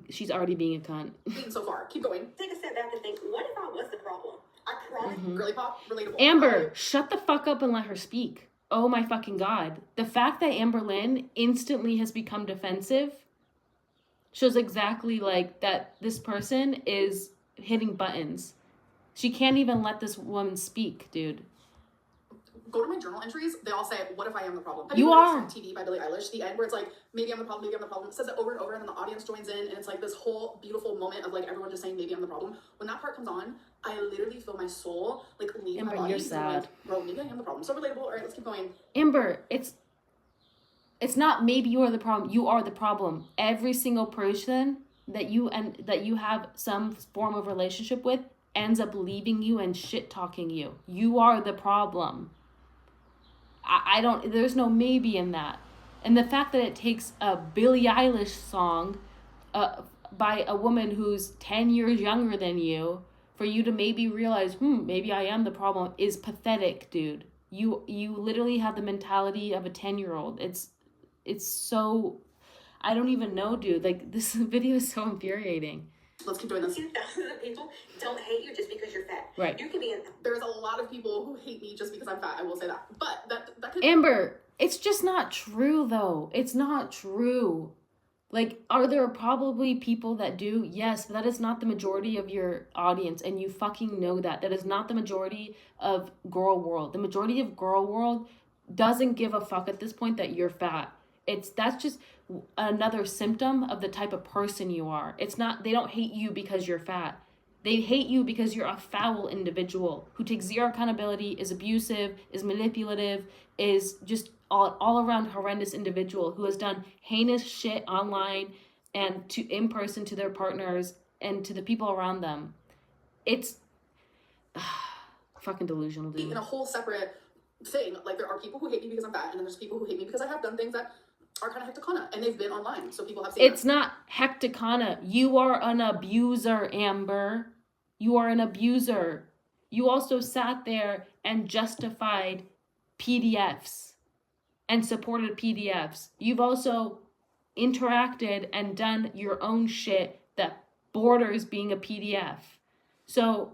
being a cunt. So far, keep going. Take a step back and think, what if I was the problem? I promise. Girly pop, relatable. Amber, shut the fuck up and let her speak. Oh my fucking god. The fact that Amberlynn instantly has become defensive shows exactly like that this person is hitting buttons. She can't even let this woman speak, dude. Go to my journal entries. They all say, "What if I am the problem?" Have You are. watched TV by Billie Eilish, the end where it's like, "Maybe I'm the problem. Maybe I'm the problem." It says it over and over, and then the audience joins in, and it's like this whole beautiful moment of like everyone just saying, "Maybe I'm the problem." When that part comes on, I literally feel my soul like leave Amber, my body. you're sad. Like, bro, maybe I am the problem. So relatable. All right, let's keep going. Amber, it's not maybe you are the problem. You are the problem. Every single person that you have some form of relationship with ends up leaving you and shit talking you. You are the problem. There's no maybe in that. And the fact that it takes a Billie Eilish song by a woman who's 10 years younger than you for you to maybe realize, maybe I am the problem is pathetic, dude. You literally have the mentality of a 10-year-old. It's so, I don't even know, dude. Like, this video is so infuriating. Let's keep doing this. Thousands of people don't hate you just because you're fat. Right. You can be There's a lot of people who hate me just because I'm fat. I will say that. But that could... Amber, it's just not true, though. It's not true. Like, are there probably people that do? Yes, but that is not the majority of your audience, and you fucking know that. That is not the majority of Girl World. The majority of Girl World doesn't give a fuck at this point that you're fat. That's just another symptom of the type of person you are. It's not, they don't hate you because you're fat. They hate you because you're a foul individual who takes zero accountability, is abusive, is manipulative, is just all around horrendous individual who has done heinous shit online and in person to their partners and to the people around them. It's fucking delusional, dude. In a whole separate thing, like there are people who hate me because I'm fat, and then there's people who hate me because I have done things that are kind of hecticana, and they've been online, so people have seen It's not hecticana. You are an abuser, Amber. You are an abuser. You also sat there and justified PDFs and supported PDFs. You've also interacted and done your own shit that borders being a PDF. So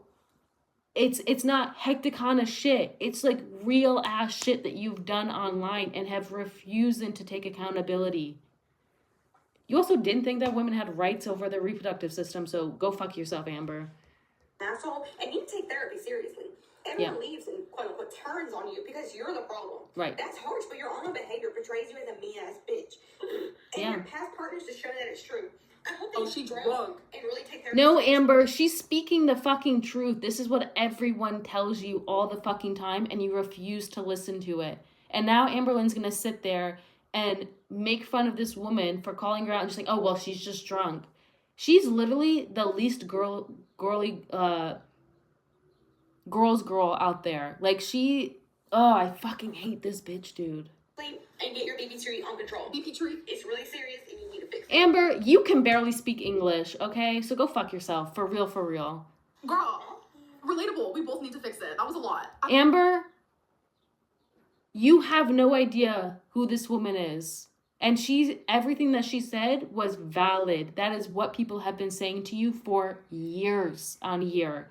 it's not hecticana shit. It's like real ass shit that you've done online and have refused to take accountability. You also didn't think that women had rights over their reproductive system, so go fuck yourself, Amber. Asshole, and you take therapy seriously. Everyone leaves and quote unquote turns on you because you're the problem. Right. That's harsh, but your own behavior portrays you as a mean ass bitch. And your past partners just show that it's true. I hope that she's grow drunk. And really take therapy. No, Amber, she's speaking the fucking truth. This is what everyone tells you all the fucking time, and you refuse to listen to it. And now Amberlynn's gonna sit there and make fun of this woman for calling her out and just saying, oh, well, she's just drunk. She's literally the least girl's girl out there. Like, I fucking hate this bitch, dude. And get your BP tree on control. BP tree? It's really serious and you need to fix it. Amber, you can barely speak English, okay? So go fuck yourself. For real, for real. Girl, relatable. We both need to fix it. That was a lot. Amber, you have no idea who this woman is. And everything that she said was valid. That is what people have been saying to you for years on year.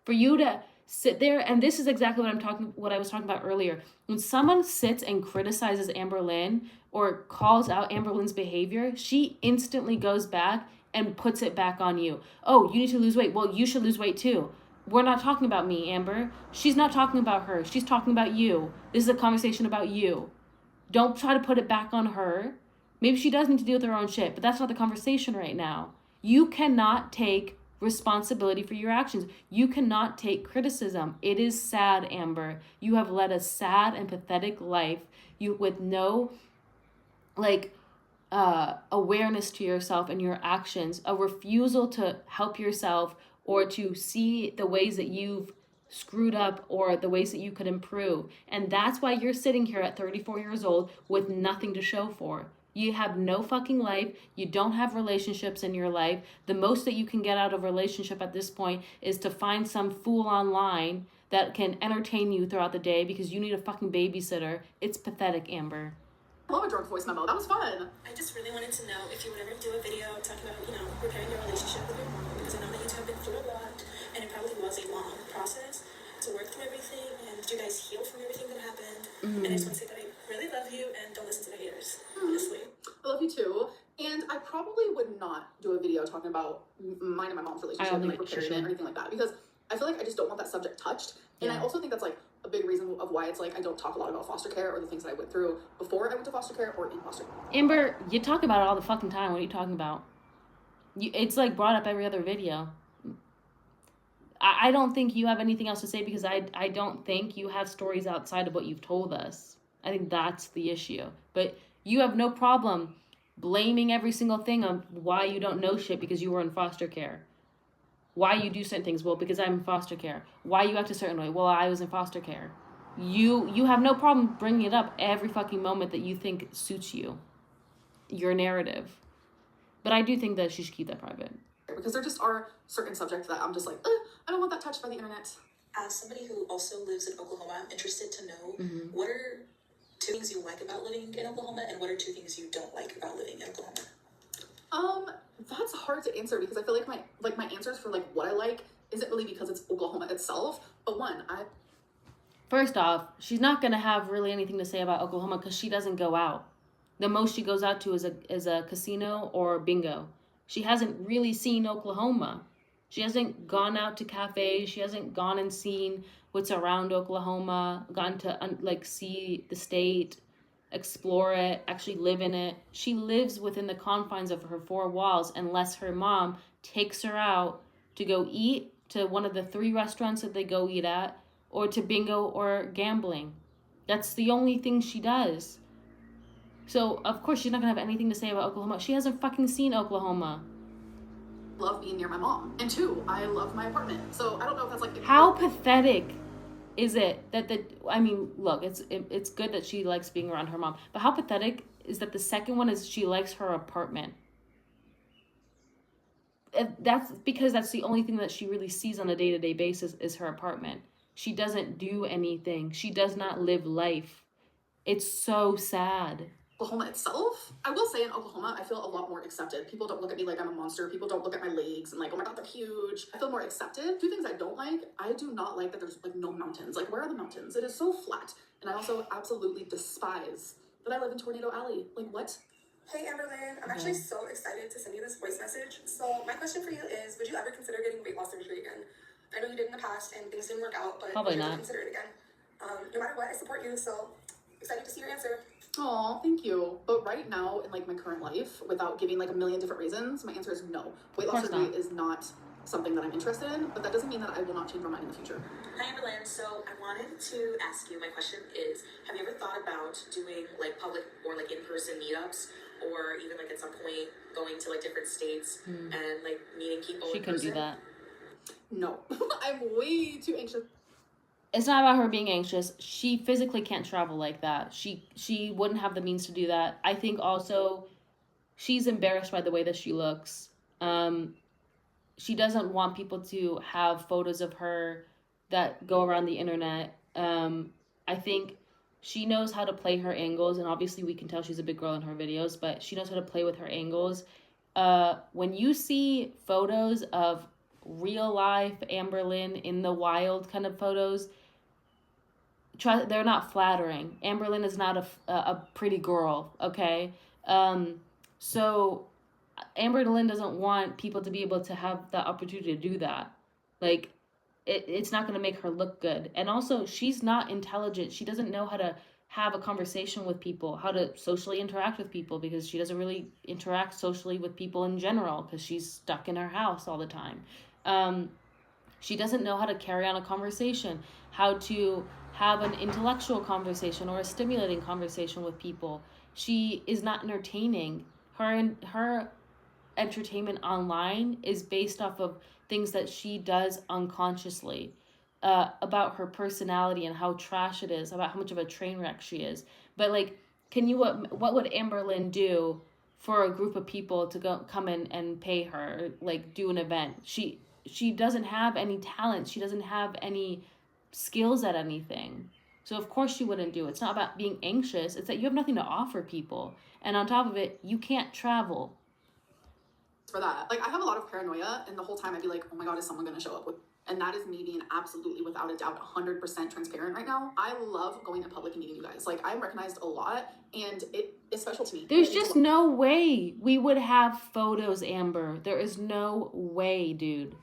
For you to sit there, and this is exactly what I was talking about earlier. When someone sits and criticizes Amberlynn or calls out Amberlynn's behavior, she instantly goes back and puts it back on you. Oh, you need to lose weight. Well, you should lose weight too. We're not talking about me, Amber. She's not talking about her. She's talking about you. This is a conversation about you. Don't try to put it back on her. Maybe she does need to deal with her own shit, but that's not the conversation right now. You cannot take responsibility for your actions. You cannot take criticism. It is sad, Amber. You have led a sad and pathetic life. You with no awareness to yourself and your actions, a refusal to help yourself or to see the ways that you've screwed up or the ways that you could improve. And that's why you're sitting here at 34 years old with nothing to show for. You have no fucking life. You don't have relationships in your life. The most that you can get out of a relationship at this point is to find some fool online that can entertain you throughout the day because you need a fucking babysitter. It's pathetic, Amber. I love a drunk voice memo. That was fun. I just really wanted to know if you would ever do a video talking about, repairing your relationship with your mom, because I know that you two have been through a lot, and it probably was a long process to work through everything, and did you guys heal from everything that happened? And I just want to say that I really love you, and don't listen to the haters, honestly. I love you too. And I probably would not do a video talking about mine and my mom's relationship and repairing it or anything like that, because I feel like I just don't want that subject touched. And I also think that's like a big reason of why it's like I don't talk a lot about foster care or the things that I went through before I went to foster care or in foster care. Amber, you talk about it all the fucking time. What are you talking about? It's like brought up every other video. I don't think you have anything else to say because I don't think you have stories outside of what you've told us. I think that's the issue. But you have no problem blaming every single thing on why you don't know shit because you were in foster care. Why you do certain things? Well, because I'm in foster care. Why you act a certain way? Well, I was in foster care. You have no problem bringing it up every fucking moment that you think suits you. Your narrative. But I do think that she should keep that private. Because there just are certain subjects that I'm just like, I don't want that touched by the internet. As somebody who also lives in Oklahoma, I'm interested to know what are 2 things you like about living in Oklahoma and what are 2 things you don't like about living in Oklahoma? That's hard to answer because I feel like my answers for like what I like isn't really because it's Oklahoma itself. But First off, she's not gonna have really anything to say about Oklahoma because she doesn't go out. The most she goes out to is a casino or bingo. She hasn't really seen Oklahoma. She hasn't gone out to cafes. She hasn't gone and seen what's around Oklahoma, gone to see the state, explore it, actually live in it. She lives within the confines of her 4 walls unless her mom takes her out to go eat to one of the 3 restaurants that they go eat at or to bingo or gambling. That's the only thing she does. So, of course, she's not going to have anything to say about Oklahoma. She hasn't fucking seen Oklahoma. love being near my mom. And 2, I love my apartment. So I don't know if that's like... How pathetic is it that look, it's good that she likes being around her mom. But how pathetic is that the second one is she likes her apartment? That's because that's the only thing that she really sees on a day-to-day basis is her apartment. She doesn't do anything. She does not live life. It's so sad. Oklahoma itself, I will say in Oklahoma, I feel a lot more accepted. People don't look at me like I'm a monster. People don't look at my legs and like, oh my God, they're huge. I feel more accepted. Two things I don't like. I do not like that there's like no mountains. Like, where are the mountains? It is so flat. And I also absolutely despise that I live in Tornado Alley. Like, what? Hey Amberlynn, I'm actually so excited to send you this voice message. So my question for you is, would you ever consider getting weight loss surgery again? I know you did in the past and things didn't work out, but Probably would you not. ever consider it again? No matter what, I support you, so excited to see your answer. Oh, thank you. But right now, in like my current life, without giving like a million different reasons, my answer is no. Weight loss surgery is not something that I'm interested in, but that doesn't mean that I will not change my mind in the future. Hi Amberlynn, so I wanted to ask you, my question is, have you ever thought about doing like public or like in-person meetups, or even like at some point going to like different states and like meeting people She in couldn't person? do that. No, I'm way too anxious. It's not about her being anxious. She physically can't travel like that. She wouldn't have the means to do that. I think also she's embarrassed by the way that she looks. She doesn't want people to have photos of her that go around the internet. I think she knows how to play her angles, and obviously we can tell she's a big girl in her videos, but she knows how to play with her angles. When you see photos of real life Amberlynn in the wild kind of photos, they're not flattering. Amberlynn is not a pretty girl, okay? So Amberlynn doesn't want people to be able to have the opportunity to do that. Like, it's not going to make her look good. And also, she's not intelligent. She doesn't know how to have a conversation with people, how to socially interact with people, because she doesn't really interact socially with people in general because she's stuck in her house all the time. She doesn't know how to carry on a conversation, how to have an intellectual conversation or a stimulating conversation with people. She is not entertaining. Her entertainment online is based off of things that she does unconsciously, about her personality and how trash it is, about how much of a train wreck she is. But like, what would Amberlynn do for a group of people to come in and pay her, like do an event? She doesn't have any talent. She doesn't have any skills at anything. So of course she wouldn't do it. It's not about being anxious. It's that you have nothing to offer people. And on top of it, you can't travel. For that, like, I have a lot of paranoia, and the whole time I'd be like, oh my God, is someone going to show up with? And that is me being absolutely, without a doubt, 100% transparent right now. I love going in public and meeting you guys. Like, I'm recognized a lot, and it is special to me. There's just no way we would have photos, Amber. There is no way, dude.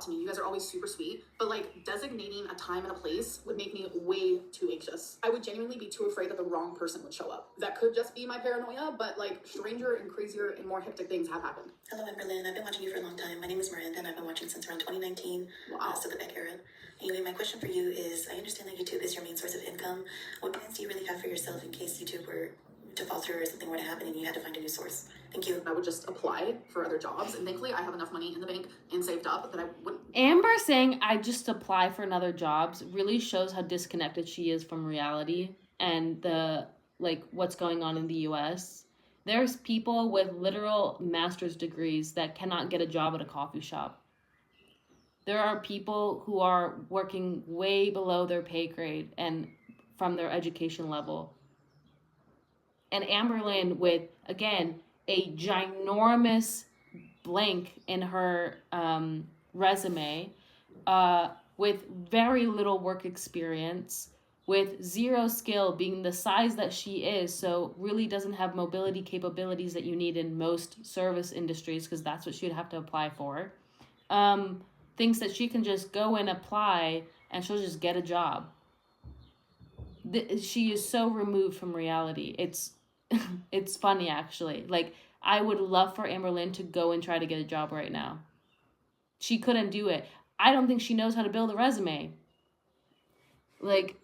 To me, you guys are always super sweet, but like, designating a time and a place would make me way too anxious. I would genuinely be too afraid that the wrong person would show up. That could just be my paranoia, but like, stranger and crazier and more hectic things have happened. Hello, Amberlynn. I've been watching you for a long time. My name is Miranda, and I've been watching since around 2019. Wow. So the back era. Anyway, my question for you is, I understand that YouTube is your main source of income. What plans do you really have for yourself in case YouTube were to falter or something were to happen and you had to find a new source? Thank you. I would just apply for other jobs, and thankfully I have enough money in the bank and saved up that I wouldn't. Amber saying I just apply for another jobs really shows how disconnected she is from reality and the what's going on in the US. There's people with literal master's degrees that cannot get a job at a coffee shop. There are people who are working way below their pay grade and from their education level. And Amberlynn with, again, a ginormous blank in her resume, with very little work experience, with zero skill, being the size that she is, so really doesn't have mobility capabilities that you need in most service industries, because that's what she'd have to apply for. Thinks that she can just go and apply and she'll just get a job. She is so removed from reality. It's funny, actually. Like, I would love for Amberlynn to go and try to get a job right now. She couldn't do it. I don't think she knows how to build a resume. Like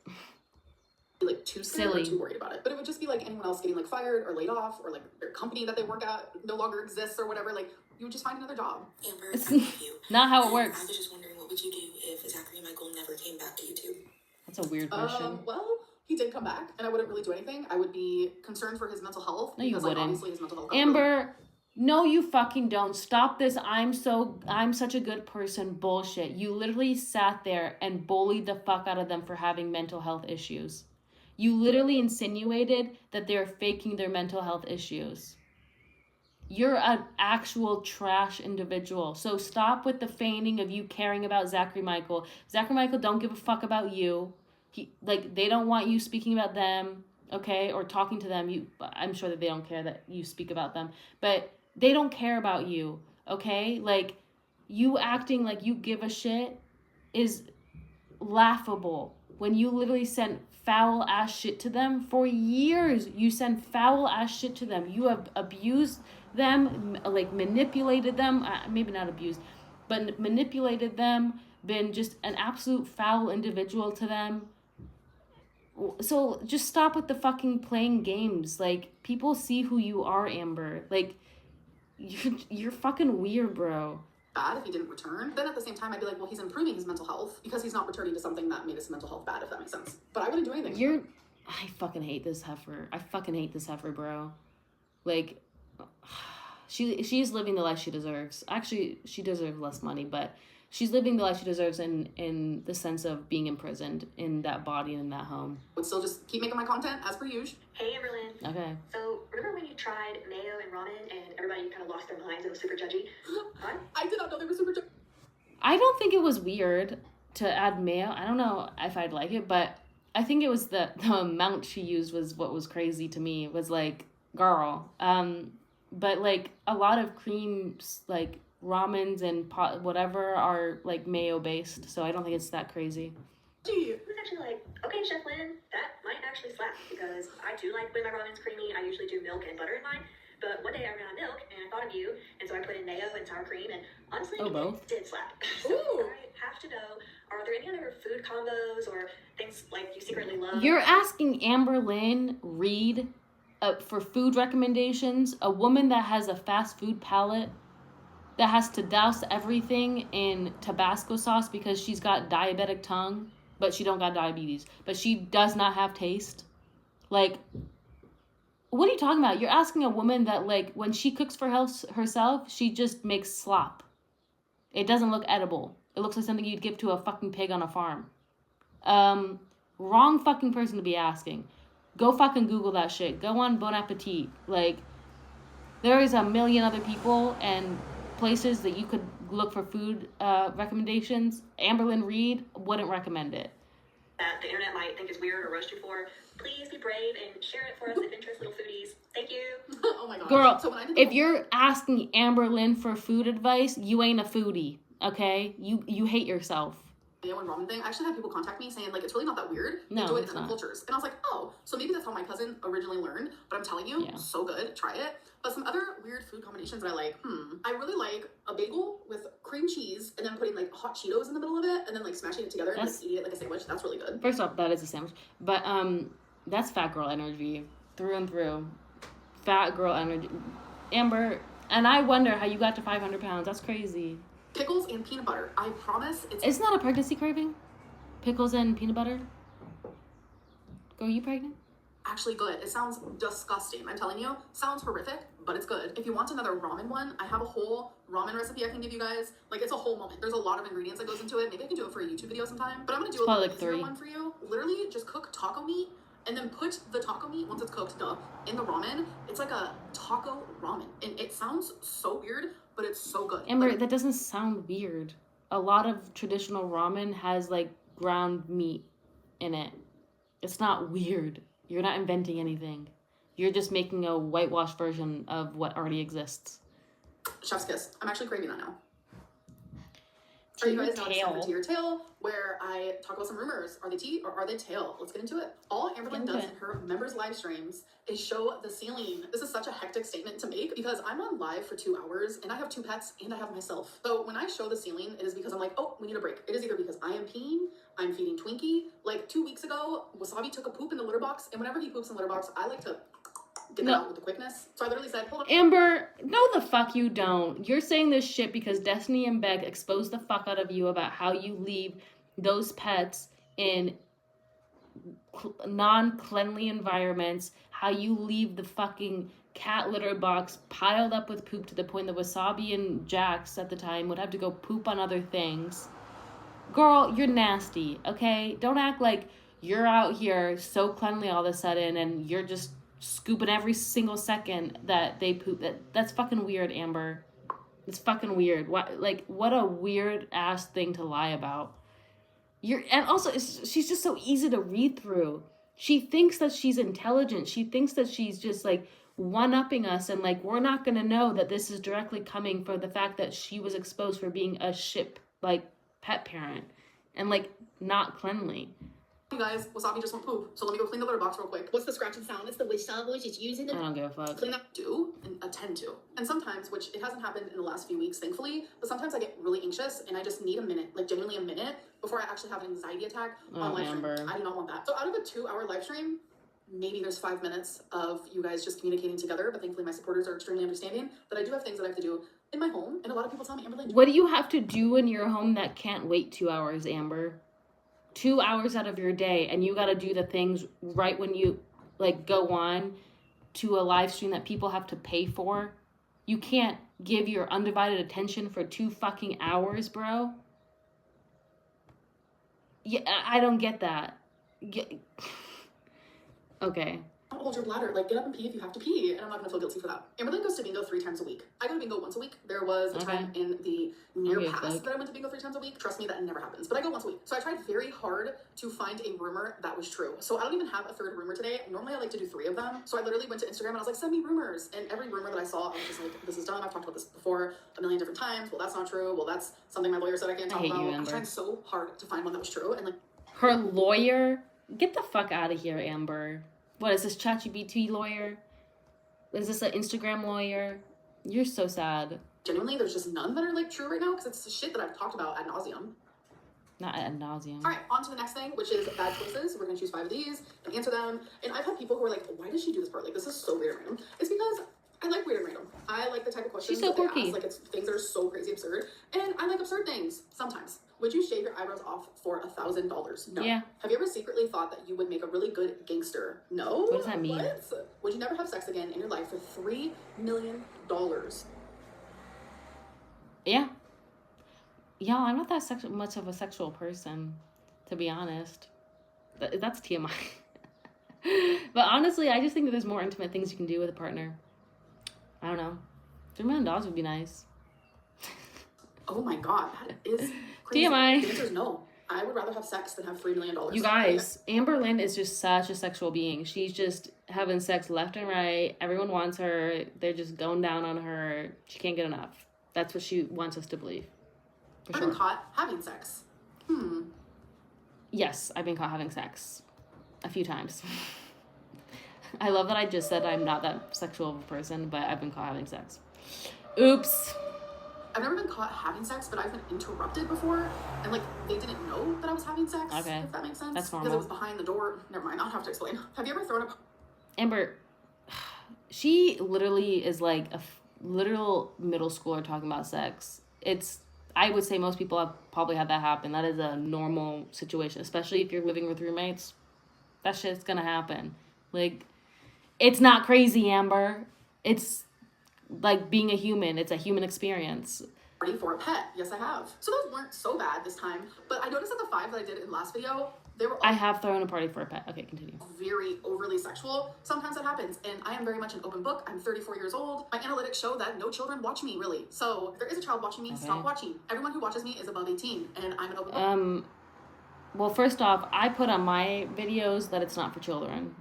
too scared or too worried about it. But it would just be like anyone else getting like fired or laid off, or like their company that they work at no longer exists or whatever. Like, you would just find another job. Amber, It's I love you. not how it works. I was just wondering, what would you do if Zachary Michael never came back to YouTube? That's a weird question. Well, he did come back, and I wouldn't really do anything. I would be concerned for his mental health. No, you because, wouldn't. Obviously his mental health. Amber, no, you fucking don't. Stop this. I'm such a good person bullshit. You literally sat there and bullied the fuck out of them for having mental health issues. You literally insinuated that they're faking their mental health issues. You're an actual trash individual. So stop with the feigning of you caring about Zachary Michael. Zachary Michael don't give a fuck about you. They don't want you speaking about them, okay, or talking to them. I'm sure that they don't care that you speak about them, but they don't care about you, okay? Like, you acting like you give a shit is laughable. When you literally sent foul ass shit to them for years, you send foul ass shit to them. You have abused them, like manipulated them, maybe not abused, but manipulated them, been just an absolute foul individual to them. So just stop with the fucking playing games. Like, people see who you are, Amber. Like, you're fucking weird, bro. Bad if he didn't return. Then at the same time, I'd be like, well, he's improving his mental health because he's not returning to something that made his mental health bad, if that makes sense. But I wouldn't do anything. I fucking hate this heifer, bro. Like, she's living the life she deserves. Actually, she deserves less money, but she's living the life she deserves in the sense of being imprisoned in that body and in that home. Would still just keep making my content as per usual. Hey, Amberlynn. Okay. So, remember when you tried mayo and ramen and everybody kind of lost their minds and was super judgy? Huh? I did not know they were super judgy. I don't think it was weird to add mayo. I don't know if I'd like it, but I think it was the amount she used was what was crazy to me. It was like, girl. But like a lot of creams, like ramens and whatever are like mayo based, so I don't think it's that crazy. Gee, I was actually like, okay, Chef Lynn, that might actually slap because I do like when my ramen's creamy. I usually do milk and butter in mine, but one day I ran out of milk and I thought of you, and so I put in mayo and sour cream, and honestly, it did slap. So I have to know, are there any other food combos or things like you secretly love? You're asking Amberlynn Reed for food recommendations, a woman that has a fast food palate, that has to douse everything in Tabasco sauce because she's got diabetic tongue, but she don't got diabetes, but she does not have taste. Like, what are you talking about? You're asking a woman that, like, when she cooks for herself, she just makes slop. It doesn't look edible. It looks like something you'd give to a fucking pig on a farm. Wrong fucking person to be asking. Go fucking Google that shit. Go on Bon Appetit. Like, there is a million other people and places that you could look for food recommendations. Amberlynn Reed wouldn't recommend it. That the internet might think is weird or roast you for, please be brave and share it for us adventurous little foodies. Thank you. Oh my god. Girl, so if you're asking Amberlynn for food advice, you ain't a foodie, okay? You hate yourself. Mayo and ramen thing, I actually had people contact me saying, like, it's really not that weird. No, they do it it's in other not. cultures. And I was like, oh, so maybe that's how my cousin originally learned. But I'm telling you, so good. Try it. But some other weird food combinations that I like, I really like a bagel with cream cheese and then putting, like, hot Cheetos in the middle of it and then, like, smashing it together and, like, eating it like a sandwich. That's really good. First off, that is a sandwich. But that's fat girl energy through and through. Fat girl energy. Amber, and I wonder how you got to 500 pounds. That's crazy. Pickles and peanut butter. I promise it's not a pregnancy craving? Pickles and peanut butter? Girl, are you pregnant? actually good. It sounds disgusting. I'm telling you, sounds horrific, but it's good. If you want another ramen one, I have a whole ramen recipe I can give you guys. Like, it's a whole moment. There's a lot of ingredients that goes into it. Maybe I can do it for a YouTube video sometime, but I'm gonna do a little easier one for you. Literally just cook taco meat and then put the taco meat, once it's cooked, in the ramen. It's like a taco ramen, and it sounds so weird, but it's so good. Amber, that doesn't sound weird. A lot of traditional ramen has like ground meat in it. It's not weird. You're not inventing anything. You're just making a whitewashed version of what already exists. Chef's kiss. I'm actually craving that now. Are you guys not excited to your tail, where I talk about some rumors? Are they tea or are they tail? Let's get into it. All Amberlynn does in her members' live streams is show the ceiling. This is such a hectic statement to make because I'm on live for 2 hours and I have 2 pets and I have myself. So when I show the ceiling, it is because I'm like, oh, we need a break. It is either because I am peeing, I'm feeding Twinkie. Like 2 weeks ago, Wasabi took a poop in the litter box, and whenever he poops in the litter box, I like to get that out with the quickness. So I literally said, hold on. Amber, no the fuck you don't. You're saying this shit because Destiny and Beck exposed the fuck out of you about how you leave those pets in non-cleanly environments, how you leave the fucking cat litter box piled up with poop to the point that Wasabi and Jax at the time would have to go poop on other things. Girl, you're nasty, okay? Don't act like you're out here so cleanly all of a sudden, and you're just scooping every single second that they poop. That's fucking weird, Amber. It's fucking weird. What a weird ass thing to lie about. And also, she's just so easy to read through. She thinks that she's intelligent. She thinks that she's just like one-upping us, and like we're not gonna know that this is directly coming from the fact that she was exposed for being a ship like pet parent and like not cleanly. You guys, Wasabi just went poop, so let me go clean the litter box real quick. What's the scratching sound? It's the wish sound voice. It's using the... I don't give a fuck. Clean up, do, and attend to. And sometimes, which it hasn't happened in the last few weeks, thankfully, but sometimes I get really anxious and I just need a minute, like genuinely a minute, before I actually have an anxiety attack on live stream. I do not want that. So out of a 2-hour live stream, maybe there's 5 minutes of you guys just communicating together, but thankfully my supporters are extremely understanding. But I do have things that I have to do in my home, and a lot of people tell me, Amber Lynn, what do you have to do in your home that can't wait 2 hours, Amber? 2 hours out of your day, and you got to do the things right when you like go on to a live stream that people have to pay for. You can't give your undivided attention for 2 fucking hours, bro. Yeah, I don't get that. Okay. don't hold your bladder. Like, get up and pee if you have to pee, and I'm not gonna feel guilty for that. Amber Lynn goes to bingo 3 times a week. I go to bingo once a week. There was a time in the near past that I went to bingo 3 times a week. Trust me, that never happens. But I go once a week. So I tried very hard to find a rumor that was true. So I don't even have a 3rd rumor today. Normally I like to do 3 of them. So I literally went to Instagram and I was like, send me rumors. And every rumor that I saw, I was just like, this is dumb. I've talked about this before a million different times. Well, that's not true. Well, that's something my lawyer said I can't talk about. I'm trying so hard to find one that was true. And like, her lawyer? Get the fuck out of here, Amber. What is this, ChatGPT lawyer? Is this an Instagram lawyer? You're so sad. Genuinely, there's just none that are like true right now because it's shit that I've talked about ad nauseum. Not ad nauseum. All right, on to the next thing, which is bad choices. We're gonna choose 5 of these and answer them. And I've had people who are like, why does she do this part? Like, this is so weird and random. It's because I like weird and random. I like the type of questions She's so that they quirky. ask. Like, it's things that are so crazy absurd. And I like absurd things sometimes. Would you shave your eyebrows off for $1,000? No. Yeah. Have you ever secretly thought that you would make a really good gangster? No. What does that mean? What? Would you never have sex again in your life for $3 million? Yeah. Y'all, I'm not that much of a sexual person, to be honest. That's TMI. But honestly, I just think that there's more intimate things you can do with a partner. I don't know. $3 million would be nice. Oh my god, that is crazy. TMI. The answer is no. I would rather have sex than have $3 million. You guys, Amber Lynn is just such a sexual being. She's just having sex left and right. Everyone wants her. They're just going down on her. She can't get enough. That's what she wants us to believe. For I've sure. been caught having sex. Yes, I've been caught having sex. A few times. I love that I just said I'm not that sexual of a person, but I've been caught having sex. Oops. I've never been caught having sex, but I've been interrupted before, and like they didn't know that I was having sex. Okay. If that makes sense. That's normal. Because it was behind the door. Never mind. I don't have to explain. Have you ever thrown a... Amber, she literally is like a literal middle schooler talking about sex. I would say most people have probably had that happen. That is a normal situation, especially if you're living with roommates. That shit's gonna happen. Like, it's not crazy, Amber. It's like being a human. It's a human experience. Party for a pet. Yes, I have. So those weren't so bad this time, but I noticed that the 5 that I did in the last video, they were all I have thrown a party for a pet. Okay, continue. very overly sexual. Sometimes it happens, and I am very much an open book. I'm 34 years old. My analytics show that no children watch me, really. So if there is a child watching me, stop watching. Everyone who watches me is above 18, and I'm an open book. Well, first off, I put on my videos that it's not for children.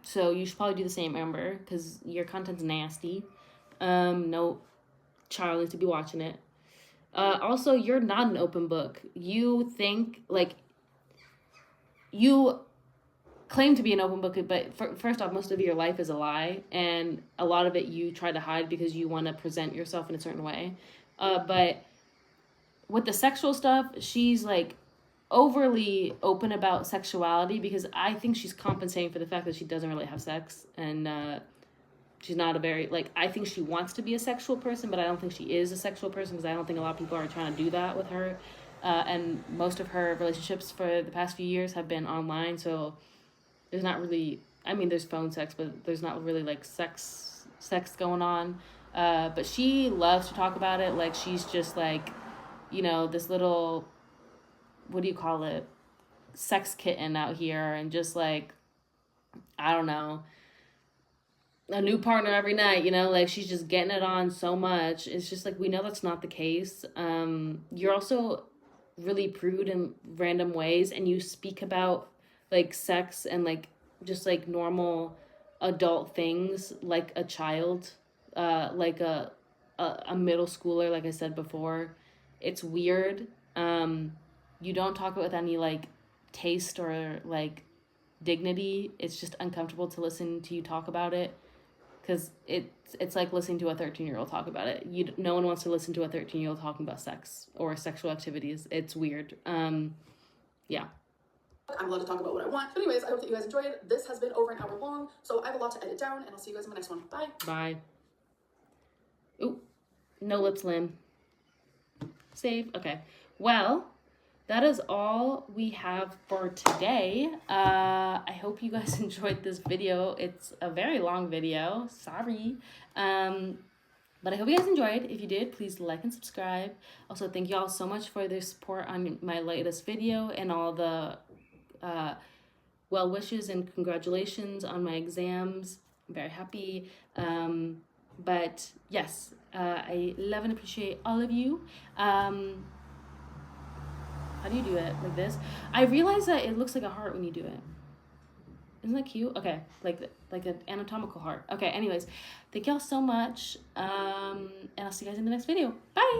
So you should probably do the same, Amber, because your content's nasty. No child needs to be watching it. Also, you're not an open book. You think, like, you claim to be an open book, but first off, most of your life is a lie, and a lot of it you try to hide because you want to present yourself in a certain way. But with the sexual stuff, she's, like, overly open about sexuality because I think she's compensating for the fact that she doesn't really have sex, and she's not a very, like, I think she wants to be a sexual person, but I don't think she is a sexual person because I don't think a lot of people are trying to do that with her. And most of her relationships for the past few years have been online, so there's not really, I mean, there's phone sex, but there's not really, like, sex going on. But she loves to talk about it like she's just, like, you know, this little, what do you call it? sex kitten out here and just like, I don't know, a new partner every night, you know, like she's just getting it on so much. It's just like, we know that's not the case. You're also really prude in random ways, and you speak about like sex and like just like normal adult things like a child, like a middle schooler, like I said before. It's weird. You don't talk about it with any like taste or like dignity. It's just uncomfortable to listen to you talk about it, because it's like listening to a 13-year-old talk about it. No one wants to listen to a 13-year-old talking about sex or sexual activities. It's weird. Yeah. I'm allowed to talk about what I want. But anyways, I hope that you guys enjoyed. This has been over an hour long, so I have a lot to edit down, and I'll see you guys in the next one. Bye. Bye. Ooh, no lips, Lynn. Save. Okay. Well, that is all we have for today. I hope you guys enjoyed this video. It's a very long video. Sorry. But I hope you guys enjoyed. If you did, please like and subscribe. Also, thank you all so much for their support on my latest video and all the well wishes and congratulations on my exams. I'm very happy. But yes, I love and appreciate all of you. How do you do it? Like this? I realize that it looks like a heart when you do it. Isn't that cute? Okay, like an anatomical heart. Okay, anyways, thank y'all so much. And I'll see you guys in the next video. Bye!